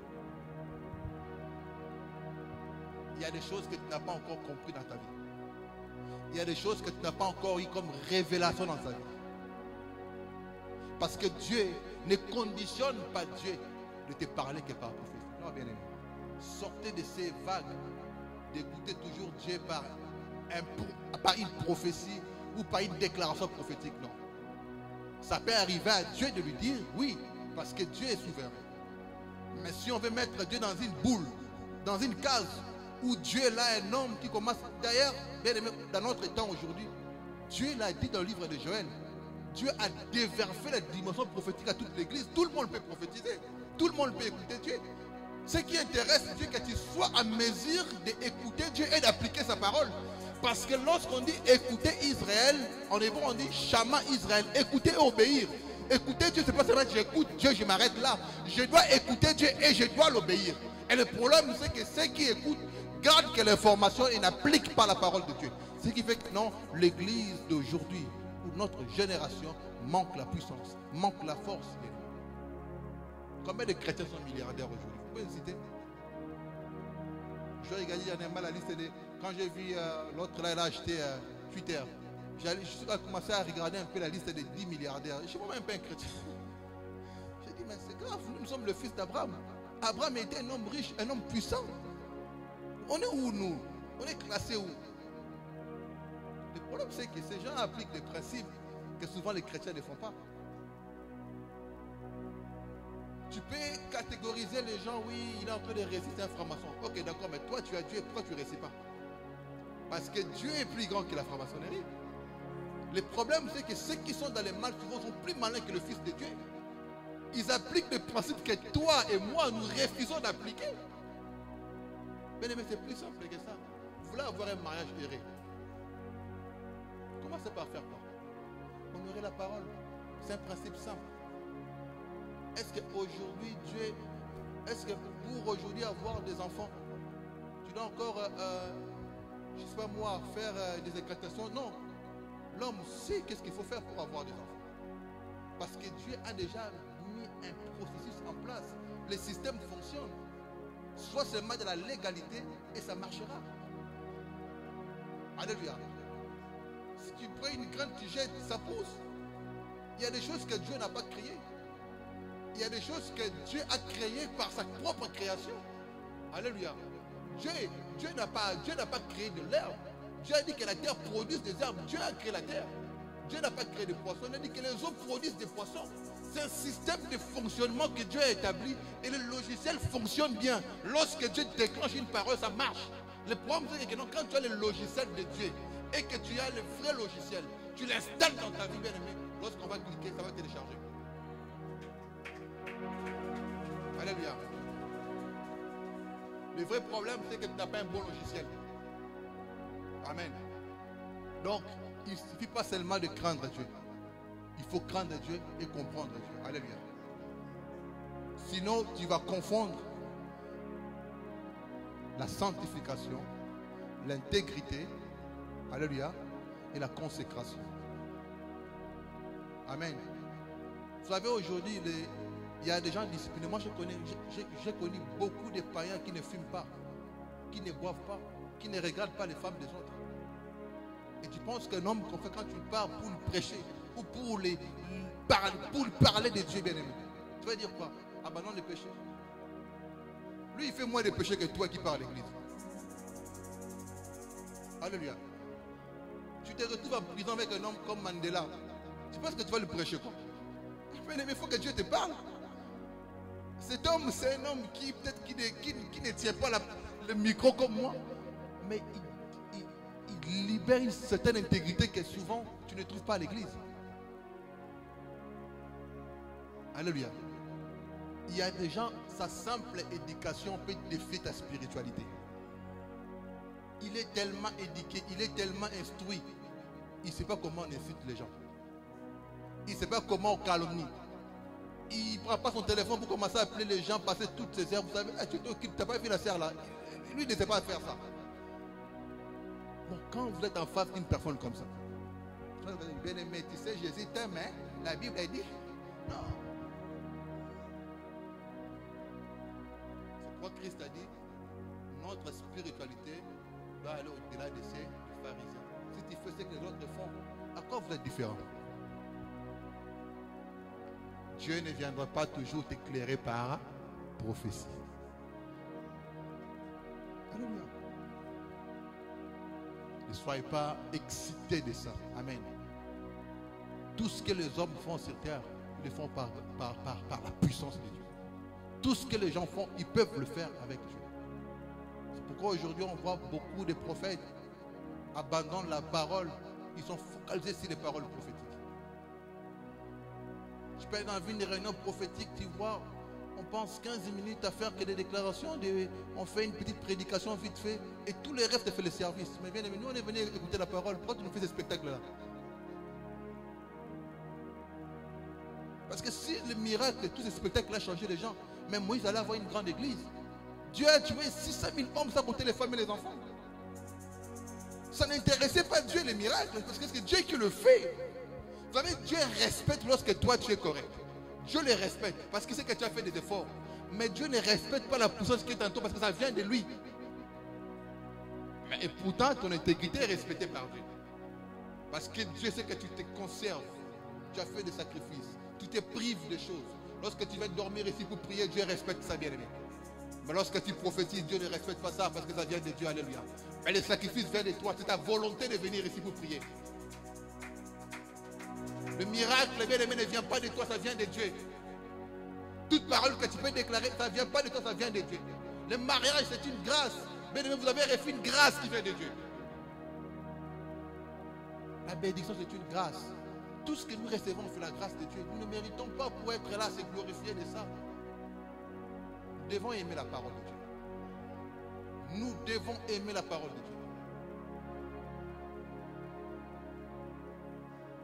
A: Il y a des choses que tu n'as pas encore compris dans ta vie. Il y a des choses que tu n'as pas encore eu comme révélation dans ta vie. Parce que Dieu ne conditionne pas Dieu de te parler que par prophétie. Non, bien aimé. Sortez de ces vagues d'écouter toujours Dieu par une prophétie ou par une déclaration prophétique. Non. Ça peut arriver à Dieu de lui dire oui, parce que Dieu est souverain. Mais si on veut mettre Dieu dans une boule, dans une case, où Dieu est là, un homme qui commence. D'ailleurs, dans notre temps aujourd'hui, Dieu l'a dit dans le livre de Joël. Dieu a déverfé la dimension prophétique à toute l'église. Tout le monde peut prophétiser. Tout le monde peut écouter Dieu. Ce qui intéresse Dieu, c'est que tu sois à mesure d'écouter Dieu et d'appliquer sa parole. Parce que lorsqu'on dit écouter Israël, en hébreu on dit Shama Israël, écouter et obéir. Écouter Dieu, c'est pas seulement j'écoute Dieu, je m'arrête là. Je dois écouter Dieu et je dois l'obéir. Et le problème, c'est que ceux qui écoutent gardent que l'information et n'appliquent pas la parole de Dieu. Ce qui fait que non, l'église d'aujourd'hui, ou notre génération, manque la puissance, manque la force. Combien de chrétiens sont milliardaires aujourd'hui? Vous pouvez le citer? Je regardais dernièrement la liste des. Quand j'ai vu l'autre là, il a acheté Twitter. Je suis commencé à regarder un peu la liste des 10 milliardaires. Je ne suis même pas un chrétien. J'ai dit, mais c'est grave, nous sommes le fils d'Abraham. Abraham était un homme riche, un homme puissant. On est où nous? On est classé où? Le problème c'est que ces gens appliquent des principes que souvent les chrétiens ne font pas. Tu peux catégoriser les gens, oui, il est en train de résister à la franc-maçon. Ok, d'accord, mais toi tu as Dieu, pourquoi tu ne réussis pas? Parce que Dieu est plus grand que la franc-maçonnerie. Le problème, c'est que ceux qui sont dans les mal souvent sont plus malins que le Fils de Dieu. Ils appliquent des principes que toi et moi, nous refusons d'appliquer. Bien aimé, c'est plus simple que ça. Vous voulez avoir un mariage heureux. Commencez par faire quoi? Honorer la parole. C'est un principe simple. Est-ce qu'aujourd'hui, Dieu, est-ce que pour aujourd'hui avoir des enfants, tu dois encore, je ne sais pas moi, faire des incantations? Non. L'homme sait qu'est-ce qu'il faut faire pour avoir des enfants. Parce que Dieu a déjà mis un processus en place. Le système fonctionne. Soit seulement de la légalité et ça marchera. Alléluia. Si tu prends une graine, tu jettes, ça pousse. Il y a des choses que Dieu n'a pas créées. Il y a des choses que Dieu a créées par sa propre création. Alléluia. Dieu n'a pas créé de l'herbe. Dieu a dit que la terre produise des herbes. Dieu a créé la terre. Dieu n'a pas créé des poissons. Il a dit que les eaux produisent des poissons. C'est un système de fonctionnement que Dieu a établi. Et le logiciel fonctionne bien. Lorsque Dieu déclenche une parole, ça marche. Le problème, c'est que quand tu as le logiciel de Dieu et que tu as le vrai logiciel, tu l'installes dans ta vie, bien aimé. Lorsqu'on va cliquer, ça va télécharger. Alléluia. Le vrai problème, c'est que tu n'as pas un bon logiciel. Amen. Donc, il ne suffit pas seulement de craindre Dieu. Il faut craindre Dieu et comprendre Dieu. Alléluia. Sinon, tu vas confondre la sanctification, l'intégrité, alléluia, et la consécration. Amen. Vous savez, aujourd'hui, il y a des gens disciplinés. Moi, j'ai connu beaucoup de païens qui ne fument pas, qui ne boivent pas, qui ne regardent pas les femmes des autres. Et tu penses qu'un homme qu'on fait quand tu pars pour lui prêcher ou pour lui parler de Dieu bien-aimé, tu vas dire quoi? Abandonne les péchés. Lui, il fait moins de péchés que toi qui pars à l'église. Alléluia. Tu te retrouves en prison avec un homme comme Mandela. Tu penses que tu vas lui prêcher quoi? Bien-aimé, il faut que Dieu te parle. Cet homme, c'est un homme qui peut-être qui ne tient pas le micro comme moi, mais il libère une certaine intégrité que souvent tu ne trouves pas à l'église. Alléluia. Il y a des gens, sa simple éducation peut défier ta spiritualité. Il est tellement éduqué, il est tellement instruit. Il ne sait pas comment on insulte les gens. Il ne sait pas comment on calomnie. Il ne prend pas son téléphone pour commencer à appeler les gens, passer toutes ces heures. Vous savez, tu n'as pas vu la serre là. Lui, il ne sait pas faire ça. Bon, quand vous êtes en face d'une personne comme ça, bien aimé, tu sais, Jésus t'aime, hein? La Bible a dit, non. C'est pourquoi Christ a dit, notre spiritualité doit aller au-delà de ces pharisiens. Si tu fais ce que les autres font, à quoi vous êtes différents? Dieu ne viendra pas toujours t'éclairer par prophétie. Alléluia. Ne soyez pas excités de ça. Amen. Tout ce que les hommes font sur terre, ils le font par la puissance de Dieu. Tout ce que les gens font, ils peuvent le faire avec Dieu. C'est pourquoi aujourd'hui on voit beaucoup de prophètes abandonnent la parole. Ils sont focalisés sur les paroles prophétiques. Je peux être dans une réunion prophétique, tu vois, on pense 15 minutes à faire que des déclarations, on fait une petite prédication vite fait, et tous les rêves te font le service. Mais bien aimé, nous on est venus écouter la parole. Pourquoi tu nous fais ce spectacle-là? Parce que si le miracle, tous ces spectacles-là changeaient les gens, même Moïse allait avoir une grande église. Dieu a tué 600 000 hommes sans compter les femmes et les enfants. Ça n'intéressait pas Dieu les miracles, parce que c'est Dieu qui le fait. Vous savez, Dieu respecte lorsque toi tu es correct. Dieu les respecte parce qu'il sait que tu as fait des efforts. Mais Dieu ne respecte pas la puissance qui est en toi parce que ça vient de lui. Et pourtant, ton intégrité est respectée par Dieu. Parce que Dieu sait que tu te conserves. Tu as fait des sacrifices. Tu te prives de choses. Lorsque tu vas dormir ici pour prier, Dieu respecte ça, bien-aimé. Mais lorsque tu prophétises, Dieu ne respecte pas ça parce que ça vient de Dieu. Alléluia. Mais le sacrifice vient de toi. C'est ta volonté de venir ici pour prier. Le miracle, bien-aimé, ne vient pas de toi, ça vient de Dieu. Toute parole que tu peux déclarer, ça ne vient pas de toi, ça vient de Dieu. Le mariage, c'est une grâce. Bien-aimé, vous avez reçu une grâce qui vient de Dieu. La bénédiction, c'est une grâce. Tout ce que nous recevons, c'est la grâce de Dieu. Nous ne méritons pas pour être là, se glorifier de ça. Nous devons aimer la parole de Dieu. Nous devons aimer la parole de Dieu.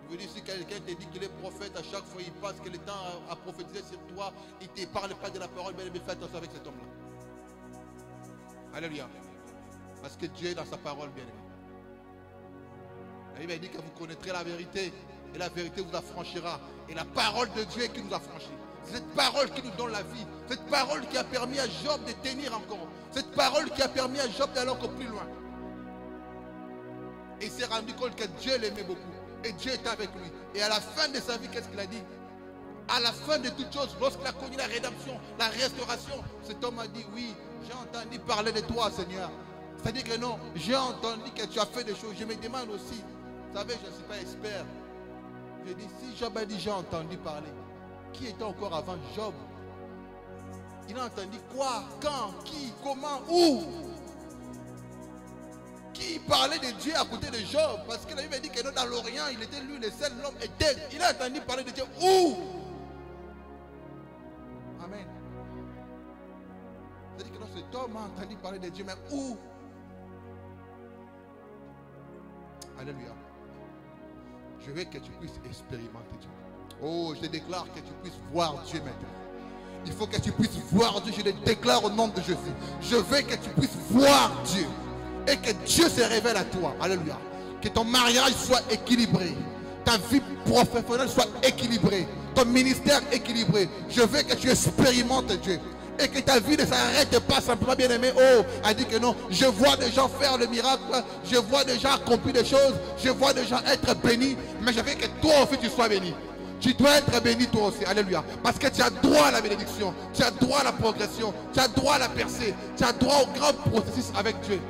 A: Je veux dire, si quelqu'un te dit qu'il est prophète, à chaque fois il passe que le temps à prophétiser sur toi, il ne te parle pas de la parole, mais fais attention avec cet homme-là. Alléluia. Parce que Dieu est dans sa parole, bien aimé. La Bible dit que vous connaîtrez la vérité, et la vérité vous affranchira. Et la parole de Dieu qui nous affranchit. C'est cette parole qui nous donne la vie. Cette parole qui a permis à Job de tenir encore. Cette parole qui a permis à Job d'aller encore plus loin. Et il s'est rendu compte que Dieu l'aimait beaucoup. Et Dieu était avec lui. Et à la fin de sa vie, qu'est-ce qu'il a dit? À la fin de toutes choses, lorsqu'il a connu la rédemption, la restauration, cet homme a dit, oui, j'ai entendu parler de toi, Seigneur. C'est-à-dire que non, j'ai entendu que tu as fait des choses. Je me demande aussi, vous savez, je ne suis pas expert. Je dis, si Job a dit, j'ai entendu parler, qui était encore avant Job? Il a entendu quoi? Quand? Qui? Comment? Où? Qui parlait de Dieu à côté de Job? Parce que la Bible dit que dans l'Orient, il était lui le seul homme était. Il a entendu parler de Dieu. Où? Amen. C'est-à-dire que cet homme a entendu parler de Dieu, mais où? Alléluia. Je veux que tu puisses expérimenter Dieu. Oh, je déclare que tu puisses voir Dieu maintenant. Il faut que tu puisses voir Dieu. Je le déclare au nom de Jésus. Je veux que tu puisses voir Dieu. Et que Dieu se révèle à toi. Alléluia. Que ton mariage soit équilibré. Ta vie professionnelle soit équilibrée. Ton ministère équilibré. Je veux que tu expérimentes Dieu. Et que ta vie ne s'arrête pas simplement, bien aimé. Oh, a dit que non. Je vois des gens faire le miracle. Je vois des gens accomplir des choses. Je vois des gens être bénis. Mais je veux que toi aussi tu sois béni. Tu dois être béni toi aussi. Alléluia. Parce que tu as droit à la bénédiction. Tu as droit à la progression. Tu as droit à la percée. Tu as droit au grand processus avec Dieu.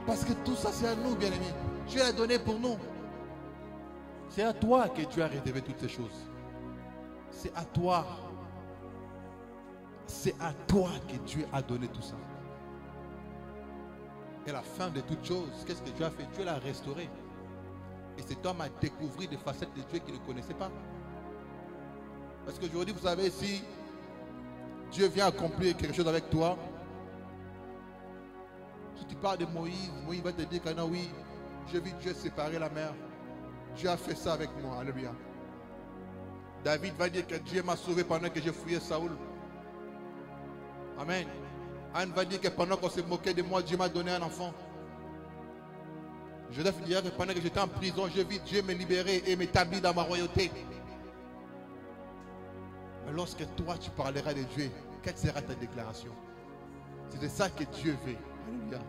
A: Parce que tout ça c'est à nous, bien aimés. Dieu l'a donné pour nous. C'est à toi que Dieu a réservé toutes ces choses. C'est à toi. C'est à toi que Dieu a donné tout ça. Et à la fin de toutes choses, qu'est-ce que Dieu a fait? Dieu l'a restauré. Et cet homme a découvert des facettes de Dieu qu'il ne connaissait pas. Parce qu'aujourd'hui, vous savez, si Dieu vient accomplir quelque chose avec toi, si tu parles de Moïse, Moïse va te dire que non, oui, j'ai vu Dieu séparer la mer. Dieu a fait ça avec moi. Alléluia. David va dire que Dieu m'a sauvé pendant que je fouillais Saoul. Amen. Anne va dire que pendant qu'on se moquait de moi, Dieu m'a donné un enfant. Joseph dira que pendant que j'étais en prison, j'ai vu Dieu me libérer et m'établir dans ma royauté. Mais lorsque toi tu parleras de Dieu, quelle sera ta déclaration? C'est de ça que Dieu veut. Alléluia.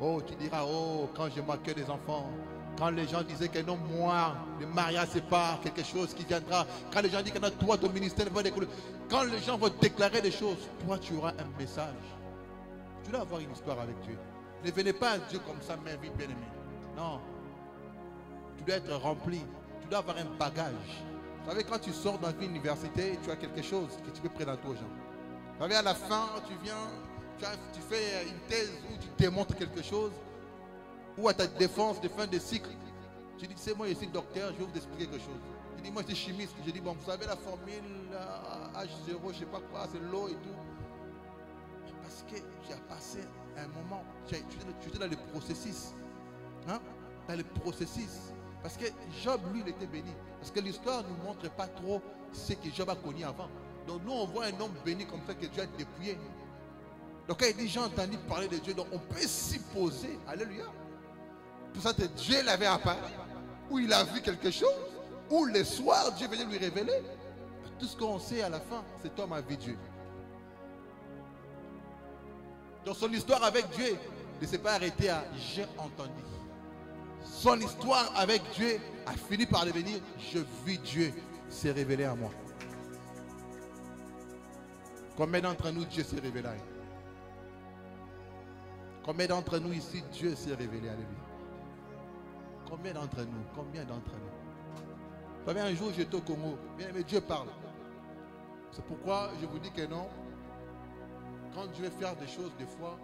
A: Oh, tu diras, oh, quand je m'accueille des enfants, quand les gens disaient que non, moi, le mariage c'est pas quelque chose qui viendra. Quand les gens disent que non, toi, ton ministère va décoller. Quand les gens vont déclarer des choses, toi, tu auras un message. Tu dois avoir une histoire avec Dieu. Ne venez pas à Dieu comme ça, mais vie bien-aimée. Non. Tu dois être rempli. Tu dois avoir un bagage. Vous savez, quand tu sors dans une université, tu as quelque chose que tu peux présenter aux gens. Vous savez, à la fin, tu viens, tu fais une thèse où tu démontres quelque chose, ou à ta défense de fin de cycle, tu dis, c'est moi, je suis docteur, je vais vous expliquer quelque chose. Tu dis, moi, je suis chimiste. Je dis, bon, vous savez, la formule H0, je ne sais pas quoi, c'est l'eau et tout. Parce que tu as passé un moment, tu étais dans le processus. Hein? Dans le processus. Parce que Job, lui, il était béni. Parce que l'histoire ne nous montre pas trop ce que Job a connu avant. Donc nous, on voit un homme béni comme ça que Dieu a dépouillé. Donc quand il dit, j'ai entendu parler de Dieu, donc on peut s'y poser. Alléluia. Pour ça que Dieu l'avait apparu. Ou il a vu quelque chose. Ou le soir, Dieu venait lui révéler. Tout ce qu'on sait à la fin, cet homme a vu Dieu. Donc son histoire avec Dieu ne s'est pas arrêtée à « j'ai entendu ». Son histoire avec Dieu a fini par devenir « je vis Dieu s'est révélé à moi ». Combien d'entre nous Dieu s'est révélé à lui? Combien d'entre nous ici Dieu s'est révélé à lui? Combien d'entre nous? Combien d'entre nous? Vous savez, un jour j'étais au Congo, bien aimé, Dieu parle. C'est pourquoi je vous dis que non. Quand Dieu veut faire des choses, des fois,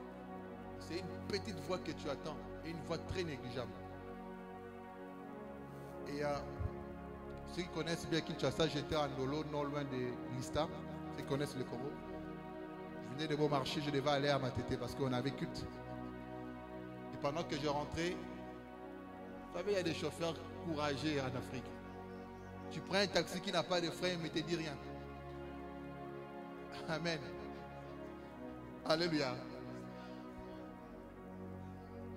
A: c'est une petite voix que tu attends et une voix très négligeable. Et ceux qui connaissent bien Kinshasa, j'étais à Ndolo, non loin de Lista. Ceux qui connaissent le Congo. Je venais de Beaumarchais, je devais aller à Matete parce qu'on avait culte. Et pendant que je rentrais, vous savez, il y a des chauffeurs courageux en Afrique. Tu prends un taxi qui n'a pas de frein, mais ne te dit rien. Amen. Alléluia.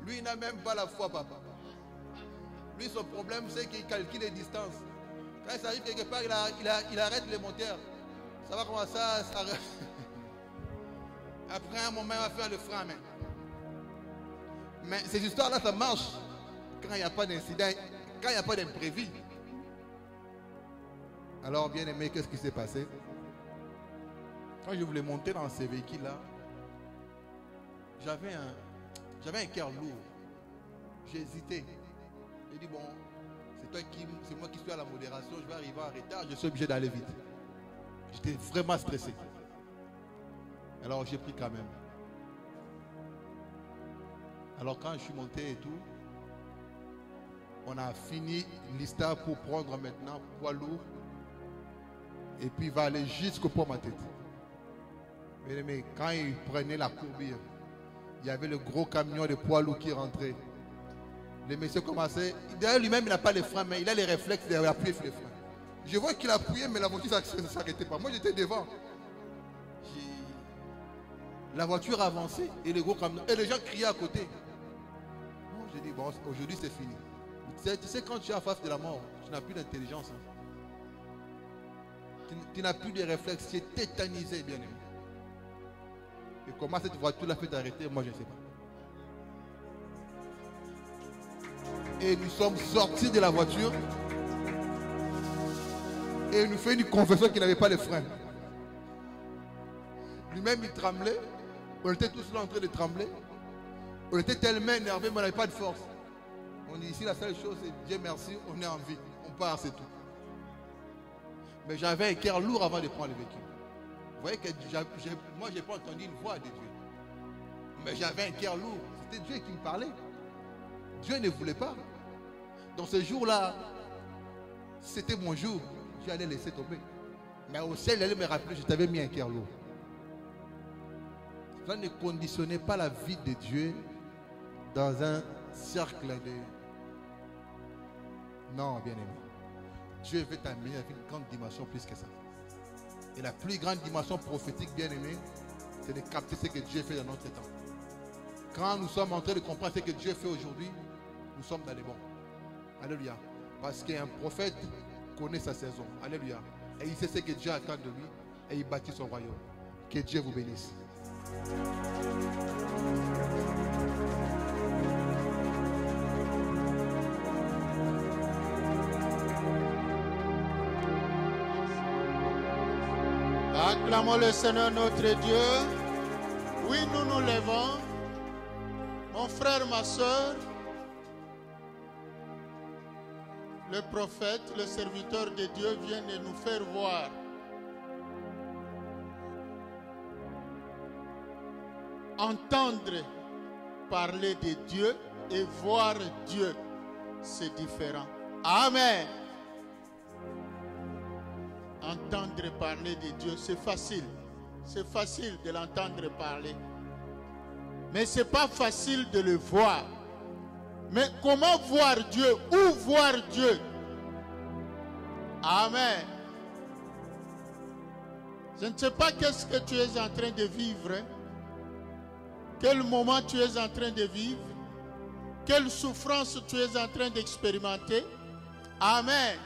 A: Lui, il n'a même pas la foi, papa. Lui, son problème, c'est qu'il calcule les distances. Quand ça arrive quelque part, il arrête les moteurs. Ça va commencer à s'arrêter. Après un moment, il va faire le frein. Mais ces histoires-là, ça marche quand il n'y a pas d'incident, quand il n'y a pas d'imprévu. Alors, bien aimé, qu'est-ce qui s'est passé? Quand je voulais monter dans ces véhicules-là, j'avais un cœur lourd. J'ai hésité. J'ai dit, bon, c'est moi qui suis à la modération, je vais arriver en retard, je suis obligé d'aller vite. J'étais vraiment stressé. Alors j'ai pris quand même. Alors quand je suis monté et tout, on a fini l'Ista pour prendre maintenant poids lourd. Et puis il va aller jusqu'au pont ma tête. Mais quand il prenait la courbure, il y avait le gros camion de poids lourd qui rentrait. Le monsieur commençait, d'ailleurs lui-même il n'a pas les freins, mais il a les réflexes d'appuyer sur les freins. Je vois qu'il appuyait, mais la voiture ne s'arrêtait pas. Moi j'étais devant. La voiture avançait et le gros camion, et les gens criaient à côté. Bon, j'ai dit, bon, aujourd'hui c'est fini. Tu sais, quand tu es en face de la mort, tu n'as plus d'intelligence. Hein. Tu n'as plus de réflexes, tu es tétanisé, bien aimé. Et comment cette voiture l'a fait arrêter, moi je ne sais pas. Et nous sommes sortis de la voiture. Et il nous fait une confession qu'il n'avait pas les freins. Lui-même il tremblait. On était tous là en train de trembler. On était tellement énervés, mais on n'avait pas de force. On dit ici la seule chose, c'est Dieu merci, on est en vie. On part, c'est tout. Mais j'avais un cœur lourd avant de prendre le véhicule. Vous voyez que moi, je n'ai pas entendu une voix de Dieu. Mais j'avais un cœur lourd. C'était Dieu qui me parlait. Dieu ne voulait pas. Dans ce jour-là, c'était mon jour. Dieu allait laisser tomber. Mais au ciel, il allait me rappeler, je t'avais mis un cœur lourd. Cela ne conditionnait pas la vie de Dieu dans un cercle de... Non, bien aimé. Dieu veut t'amener avec une grande dimension plus que ça. Et la plus grande dimension prophétique, bien aimé, c'est de capter ce que Dieu fait dans notre temps. Quand nous sommes en train de comprendre ce que Dieu fait aujourd'hui, nous sommes dans les bons. Alléluia. Parce qu'un prophète connaît sa saison. Alléluia. Et il sait ce que Dieu attend de lui. Et il bâtit son royaume. Que Dieu vous bénisse.
B: Acclamons le Seigneur notre Dieu. Oui, nous nous levons. Mon frère, ma soeur, le prophète, le serviteur de Dieu vient de nous faire voir. Entendre parler de Dieu et voir Dieu, c'est différent. Amen. Entendre parler de Dieu, c'est facile. C'est facile de l'entendre parler. Mais ce n'est pas facile de le voir. Mais comment voir Dieu? Où voir Dieu? Amen. Je ne sais pas qu'est-ce que tu es en train de vivre. Quel moment tu es en train de vivre. Quelle souffrance tu es en train d'expérimenter. Amen.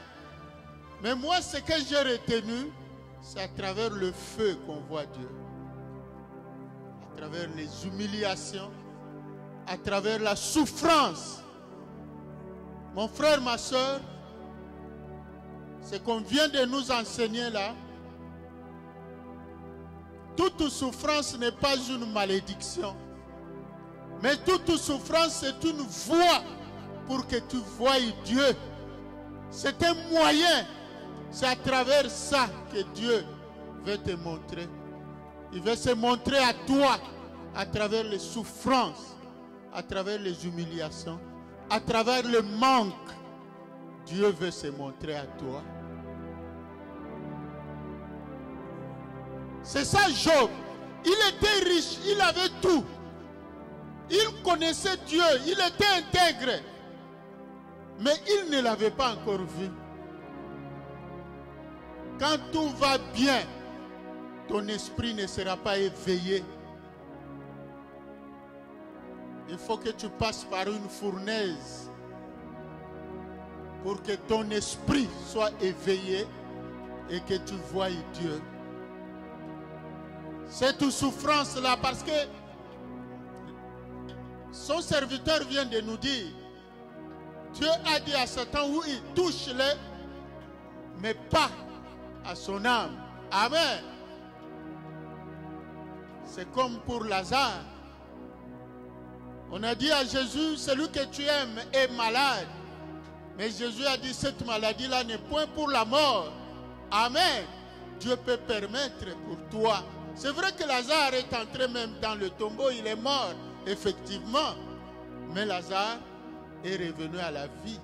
B: Mais moi, ce que j'ai retenu, c'est à travers le feu qu'on voit Dieu. À travers les humiliations, à travers la souffrance. Mon frère, ma soeur, ce qu'on vient de nous enseigner là, toute souffrance n'est pas une malédiction. Mais toute souffrance, c'est une voie pour que tu voies Dieu. C'est un moyen. C'est à travers ça que Dieu veut te montrer. Il veut se montrer à toi à travers les souffrances, à travers les humiliations, à travers le manque. Dieu veut se montrer à toi. C'est ça Job. Il était riche, il avait tout. Il connaissait Dieu, il était intègre. Mais il ne l'avait pas encore vu. Quand tout va bien, ton esprit ne sera pas éveillé. Il faut que tu passes par une fournaise pour que ton esprit soit éveillé et que tu voies Dieu. Cette souffrance-là, parce que son serviteur vient de nous dire, Dieu a dit à Satan, oui, touche-le, mais pas à son âme. Amen. C'est comme pour Lazare. On a dit à Jésus, celui que tu aimes est malade. Mais Jésus a dit, cette maladie-là n'est point pour la mort. Amen. Dieu peut permettre pour toi. C'est vrai que Lazare est entré même dans le tombeau, il est mort, effectivement. Mais Lazare est revenu à la vie.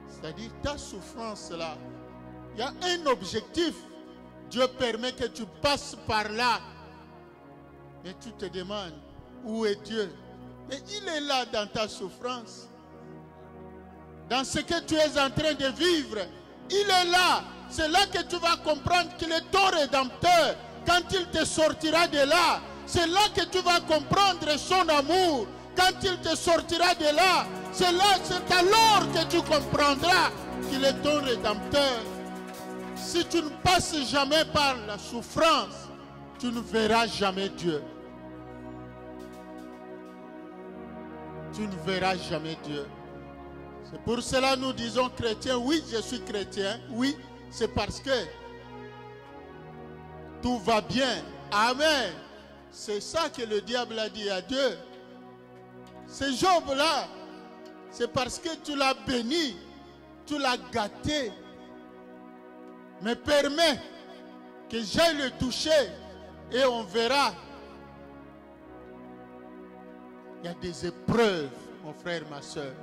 B: C'est-à-dire, ta souffrance-là, il y a un objectif. Dieu permet que tu passes par là. Mais tu te demandes, où est Dieu? Mais il est là dans ta souffrance. Dans ce que tu es en train de vivre, il est là. C'est là que tu vas comprendre qu'il est ton rédempteur. Quand il te sortira de là, c'est là que tu vas comprendre son amour. Quand il te sortira de là, c'est alors que tu comprendras qu'il est ton rédempteur. Si tu ne passes jamais par la souffrance, tu ne verras jamais Dieu. Tu ne verras jamais Dieu. C'est pour cela que nous disons chrétiens, oui, je suis chrétien. Oui, c'est parce que tout va bien. Amen. C'est ça que le diable a dit à Dieu. Ce Job-là, c'est parce que tu l'as béni, tu l'as gâté. Mais permets que j'aille le toucher et on verra. Il y a des épreuves, mon frère, ma soeur.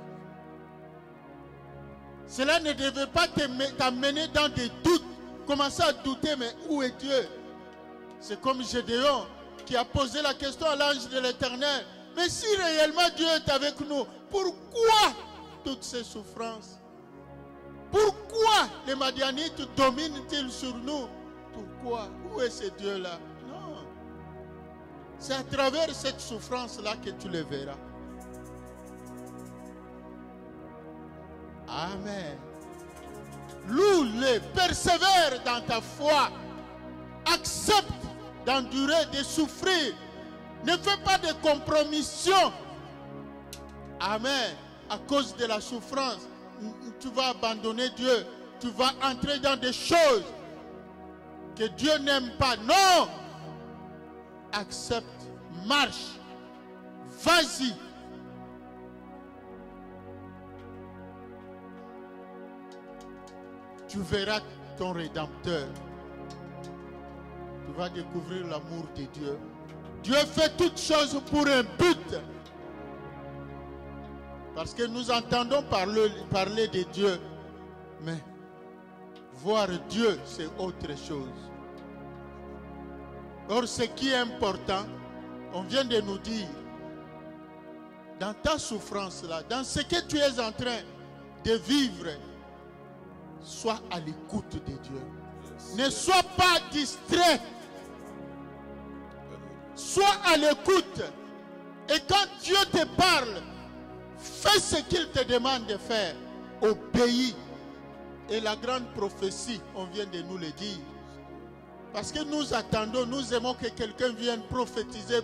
B: Cela ne devait pas t'amener dans des doutes. Commencer à douter, mais où est Dieu? C'est comme Gédéon qui a posé la question à l'ange de l'Éternel. Mais si réellement Dieu est avec nous, pourquoi toutes ces souffrances? Pourquoi les Madianites dominent-ils sur nous? Pourquoi? Où est ce Dieu-là? Non. C'est à travers cette souffrance-là que tu le verras. Amen. Loue-le, persévère dans ta foi. Accepte d'endurer, de souffrir. Ne fais pas de compromission. Amen. À cause de la souffrance, tu vas abandonner Dieu. Tu vas entrer dans des choses que Dieu n'aime pas. Non. Accepte. Marche. Vas-y. tu verras ton Rédempteur. Tu vas découvrir l'amour de Dieu. Dieu fait toutes choses pour un but. Parce que nous entendons parler de Dieu. Mais voir Dieu, c'est autre chose. Or, ce qui est important, on vient de nous dire, dans ta souffrance là, dans ce que tu es en train de vivre, sois à l'écoute de Dieu. Ne sois pas distrait. Sois à l'écoute. Et quand Dieu te parle, fais ce qu'il te demande de faire. Obéis. Et la grande prophétie, on vient de nous le dire. Parce que nous attendons, nous aimons que quelqu'un vienne prophétiser.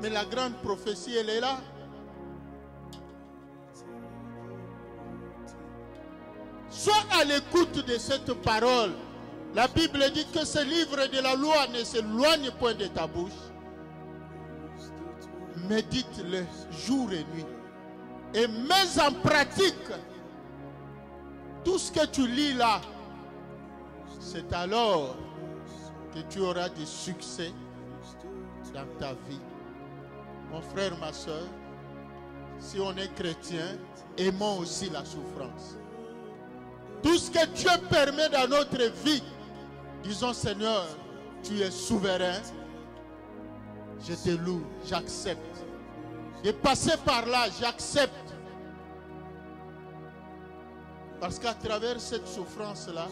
B: Mais la grande prophétie, elle est là. Sois à l'écoute de cette parole. La Bible dit que ce livre de la loi ne s'éloigne point de ta bouche. Médite-le jour et nuit. Et mets en pratique tout ce que tu lis là. C'est alors que tu auras du succès dans ta vie. Mon frère, ma soeur, si on est chrétien, aimons aussi la souffrance. Tout ce que Dieu permet dans notre vie, disons Seigneur, tu es souverain. Je te loue, j'accepte. De passer par là, j'accepte. Parce qu'à travers cette souffrance-là,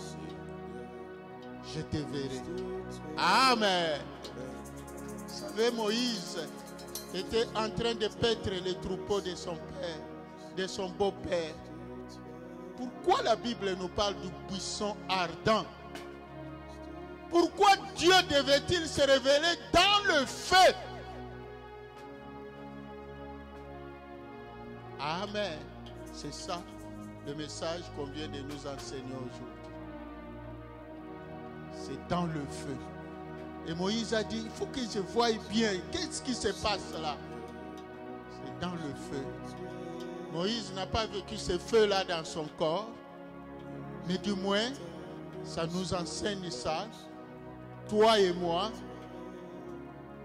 B: je te verrai. Amen. Vous savez, Moïse était en train de paître les troupeaux de son père, de son beau-père. Pourquoi la Bible nous parle du buisson ardent? Pourquoi Dieu devait-il se révéler dans le feu? Amen. C'est ça le message qu'on vient de nous enseigner aujourd'hui. C'est dans le feu. Et Moïse a dit, il faut que je voie bien. Qu'est-ce qui se passe là? C'est dans le feu. Moïse n'a pas vécu ce feu-là dans son corps. Mais du moins, ça nous enseigne ça. Toi et moi,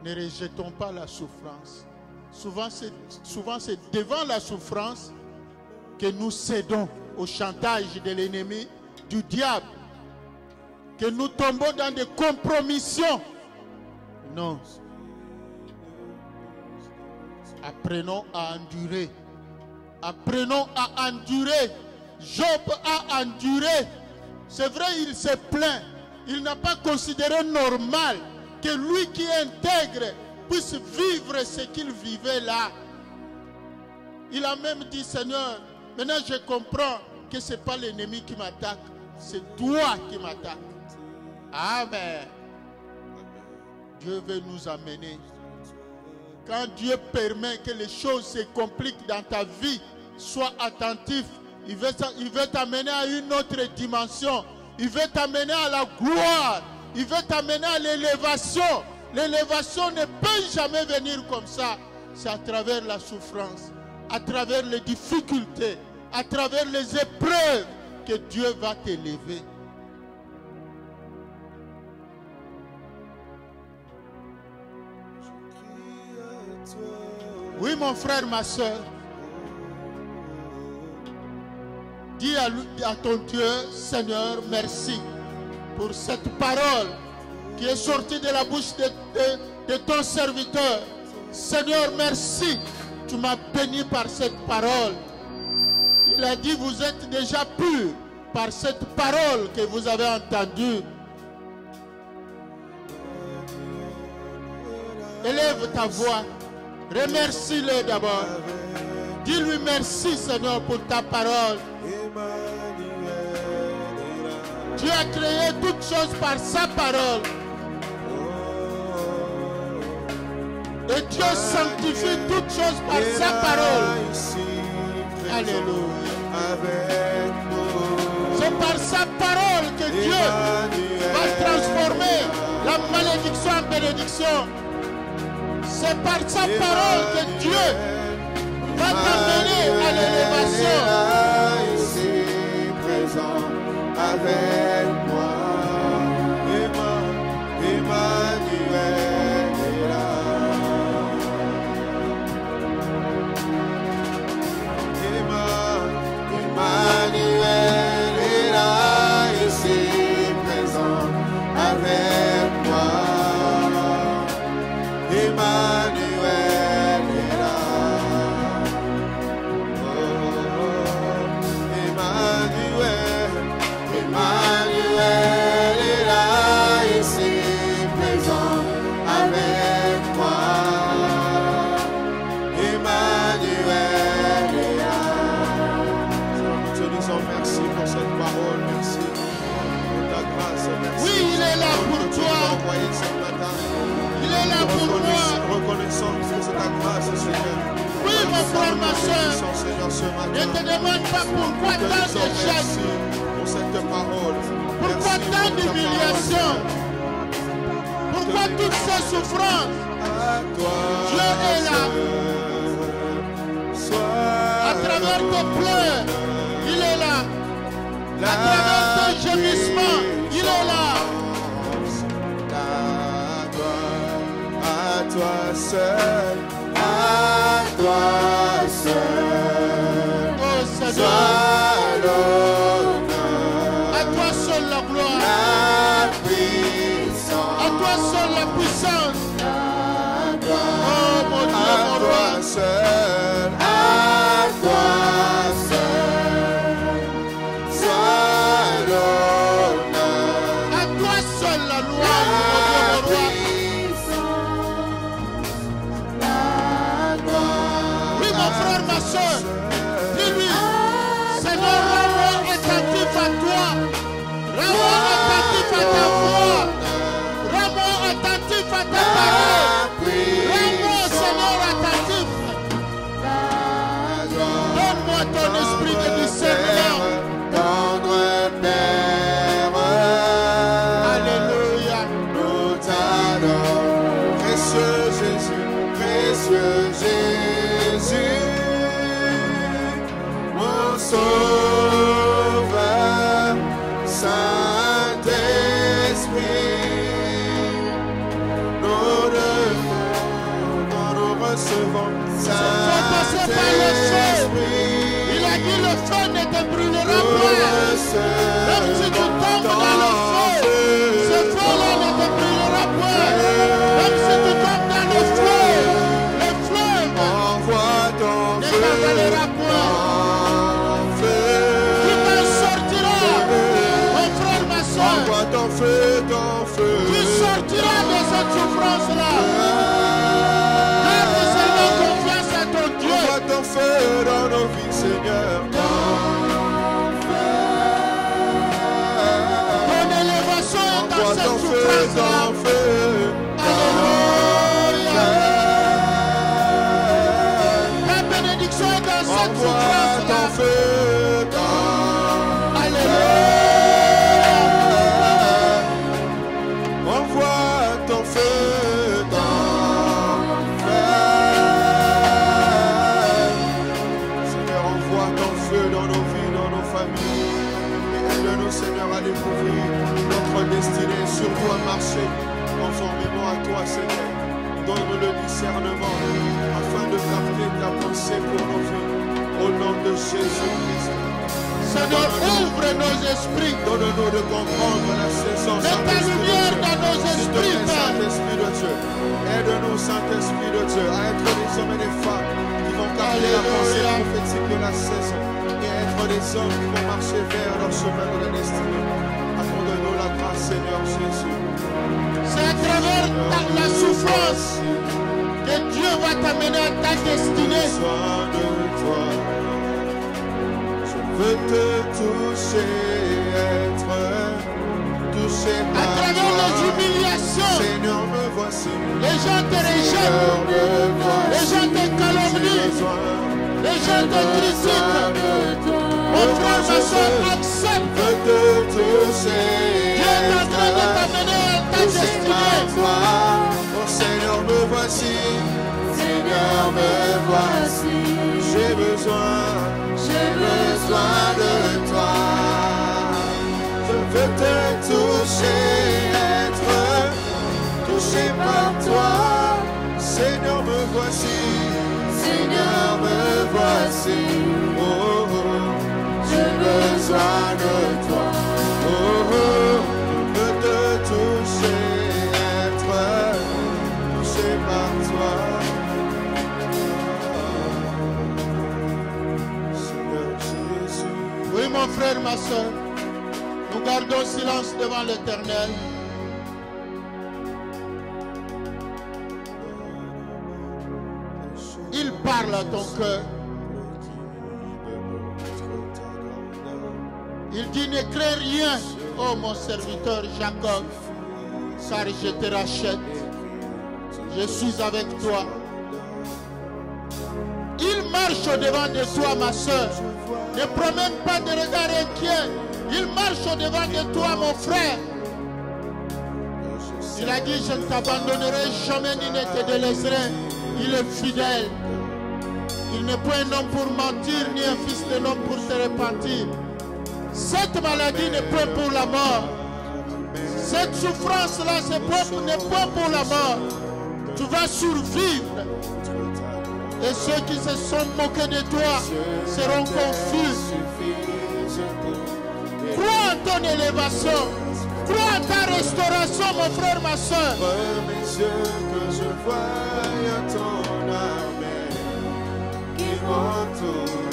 B: ne rejetons pas la souffrance. Souvent, c'est devant la souffrance que nous cédons au chantage de l'ennemi, du diable, que nous tombons dans des compromissions. Non. Apprenons à endurer. Apprenons à endurer. Job a enduré. C'est vrai, il s'est plaint. Il n'a pas considéré normal que lui qui est intègre puisse vivre ce qu'il vivait là. Il a même dit, Seigneur, maintenant je comprends que ce n'est pas l'ennemi qui m'attaque, c'est toi qui m'attaques. Amen. Dieu veut nous amener. Quand Dieu permet que les choses se compliquent dans ta vie, sois attentif. Il veut t'amener à une autre dimension. Il veut t'amener à la gloire. Il veut t'amener à l'élévation. L'élévation ne peut jamais venir comme ça. C'est à travers la souffrance, à travers les difficultés, à travers les épreuves que Dieu va t'élever. Oui, mon frère, ma soeur. Dis à ton Dieu, Seigneur, merci pour cette parole qui est sortie de la bouche de ton serviteur. Seigneur, merci. Tu m'as béni par cette parole. Il a dit, vous êtes déjà purs par cette parole que vous avez entendue. Élève ta voix. Remercie-le d'abord. Dis-lui merci, Seigneur, pour ta parole. Dieu a créé toutes choses par sa parole. Et Dieu sanctifie toutes choses par sa parole. Alléluia. C'est par sa parole que Dieu va transformer la malédiction en bénédiction. C'est par sa parole que Dieu va t'amener à l'élévation.
C: Ici présent avec Seigneur, ce matin.
B: Ne te demande pas pourquoi
C: Te
B: tant
C: disons
B: d'échecs,
C: merci pour cette parole.
B: pourquoi
C: Merci
B: tant
C: pour ta
B: d'humiliations,
C: parole.
B: pourquoi toutes ces souffrances.
C: À toi,
B: Dieu est là.
C: Sois
B: À travers tes pleurs, il est là.
C: la
B: À travers tes gémissements, il est là.
C: À toi seul, à toi seul,
B: Oh Seigneur,
C: sois l'honneur,
B: à toi seul la gloire,
C: la puissance,
B: à toi seul la puissance. Oh mon Dieu,
C: à
B: mon
C: toi
B: roi,
C: seul, à toi seul, sois l'honneur,
B: à toi seul la louange, mon Dieu, mon roi. Oui, mon frère, ma soeur, dis-lui, Seigneur, rends-moi attentif à toi. Rends-moi attentif à ta voix. Rends-moi attentif à ta parole. Rends-moi, Seigneur, attentif. Donne-moi ton esprit de discernement.
C: tendre Père.
B: Alléluia.
C: Nous t'adorons, précieux Jésus, précieux Jésus, mon Sauveur, Saint-Esprit, nous recevons,
B: passer par le feu. Il a dit le feu ne te brûlera pas. Même si tu tombes dans le feu, ce feu-là ne te brûlera pas. Même si tu tombes dans le feu
C: envoie ton
B: ne
C: feu,
B: t'avalera pas. Tu t'en sortiras, mon frère, ma soeur.
C: envoie ton feu,
B: Tu sortiras de cette souffrance-là. Garde seulement confiance à ton Dieu.
C: envoie ton feu dans nos vies, Seigneur.
B: Ton élévation est dans
C: Envoie
B: cette
C: ton feu,
B: souffrance-là.
C: ton feu.
B: Alléluia. Ta bénédiction est dans cette
C: Envoie
B: souffrance-là.
C: ton feu,
B: Alléluia.
C: envoie ton feu, Seigneur, envoie ton feu dans nos vies, dans nos familles. Et aide-nous, Seigneur, à découvrir notre destinée, surtout à marcher conformément à toi, Seigneur. Donne-nous le discernement afin de capter ta pensée pour nos vies. Au nom de Jésus-Christ.
B: Seigneur, ouvre nos esprits.
C: Donne-nous de comprendre la saison.
B: Mets ta lumière dans nos esprits, Père.
C: Saint-Esprit de Dieu. Aide-nous, Saint-Esprit de Dieu, à être des hommes et des femmes qui vont capter la pensée prophétique de la saison et être des hommes qui vont marcher vers leur chemin de la destinée. Accorde-nous la grâce, Seigneur Jésus.
B: C'est à travers la souffrance que Dieu va t'amener à ta destinée.
C: Besoin de toi. Je veux te toucher, être touché
B: À
C: par
B: travers
C: toi.
B: les humiliations,
C: Seigneur, me voici.
B: les gens te rejettent, les gens te calomnient, les gens te critiquent. Mon frère, ma soeur, accepte.
C: Veux te toucher.
B: Dieu est en train de t'amener à ta destinée.
C: Oh Seigneur, me voici. Seigneur, me voici. J'ai besoin de toi. Je veux te toucher, être touché par toi. Seigneur, me voici. Seigneur, me voici. Oh, oh, j'ai besoin de toi. Oh, oh, je veux te toucher, être touché par toi. Seigneur Jésus.
B: Oui, mon frère, ma soeur, nous gardons silence devant l'Éternel. Il parle à ton cœur. Il dit, ne crains rien, ô mon serviteur Jacob, car je te rachète. Je suis avec toi. Il m'a marche au-devant de toi, ma soeur. Ne promène pas de regard inquiet. Il marche au-devant de toi, mon frère. Il a dit, je ne t'abandonnerai jamais ni ne te délaisserai. Il est fidèle. Il n'est point un homme pour mentir, ni un fils de l'homme pour se repentir. Cette maladie n'est point pour la mort. Cette souffrance-là, n'est pas pour la mort. Tu vas survivre. Et ceux qui se sont moqués de toi seront confus. Crois en ton élévation. Crois en ta restauration, mon frère, ma soeur.
C: Mes yeux que je voie ton armée qui m'entoure.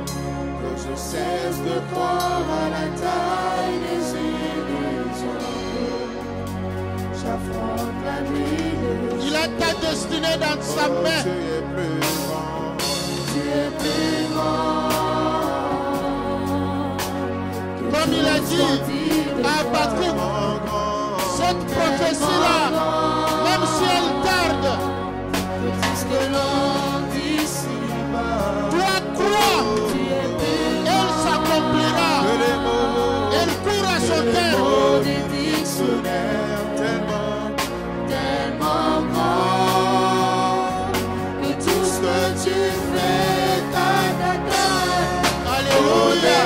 C: Que je cesse de croire à la taille des illusions. J'affronte la nuit.
B: Il a ta destinée dans sa main.
C: Tu es plus grand.
D: Tu es plus grand.
B: Comme il a dit à Habakkuk, cette prophétie-là, même si elle tarde,
D: Tout ce que l'on dit ici-bas,
B: toi crois, elle s'accomplira. Elle court à son terme.
D: au dictionnaire tellement grand que tout ce que tu fais t'attend.
B: Alléluia.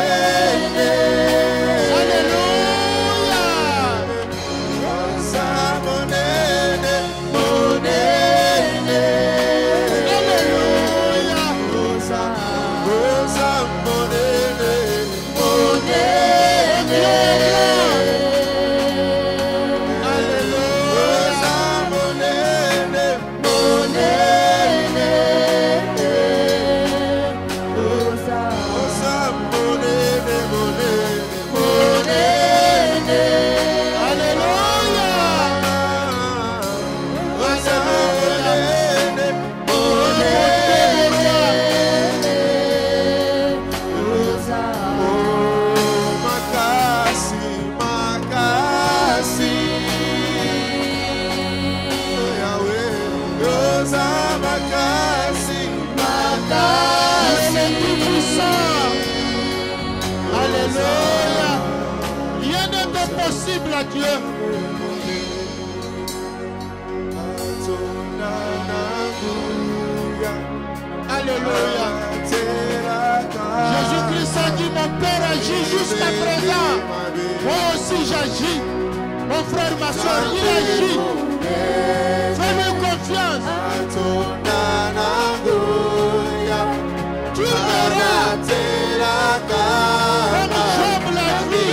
B: À Dieu. Alléluia. Jésus-Christ a dit, mon Père agit jusqu'à présent. Moi aussi j'agis. Mon frère, ma soeur, il agit. Fais-lui confiance. Tu verras. Comme Job l'a vu.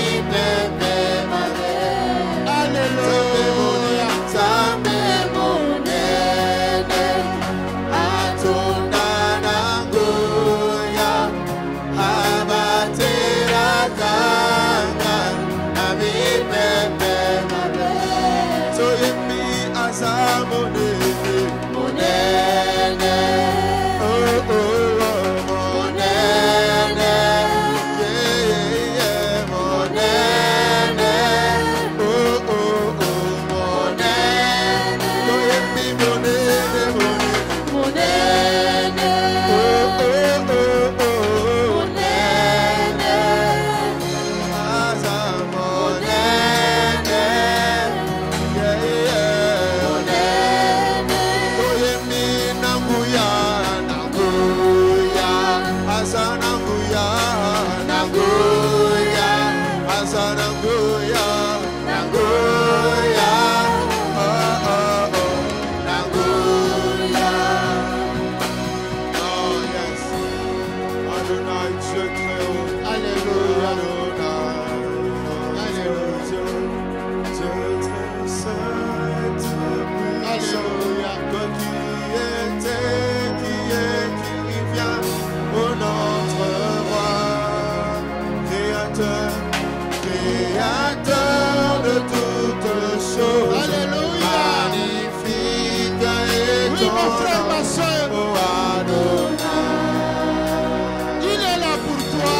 B: Il est là pour toi.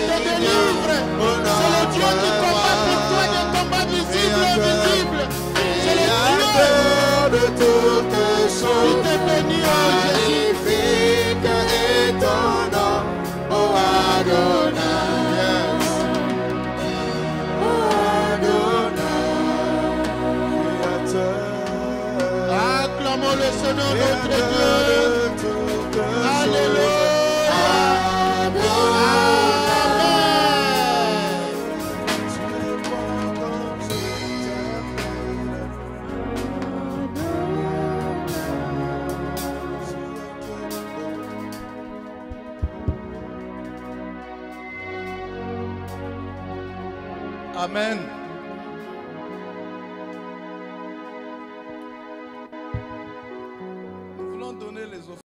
B: te délivre. C'est le Dieu qui combat pour toi des combats visibles et invisibles. C'est le Dieu
C: de toutes
B: qui
C: choses.
B: te bénit, oh Jésus.
C: Magnifique est ton nom, oh Adonai. Yes. Oh Adonai, créateur.
B: Acclamons le Seigneur notre Dieu.
C: De toutes choses.
B: Alléluia.
A: Amen.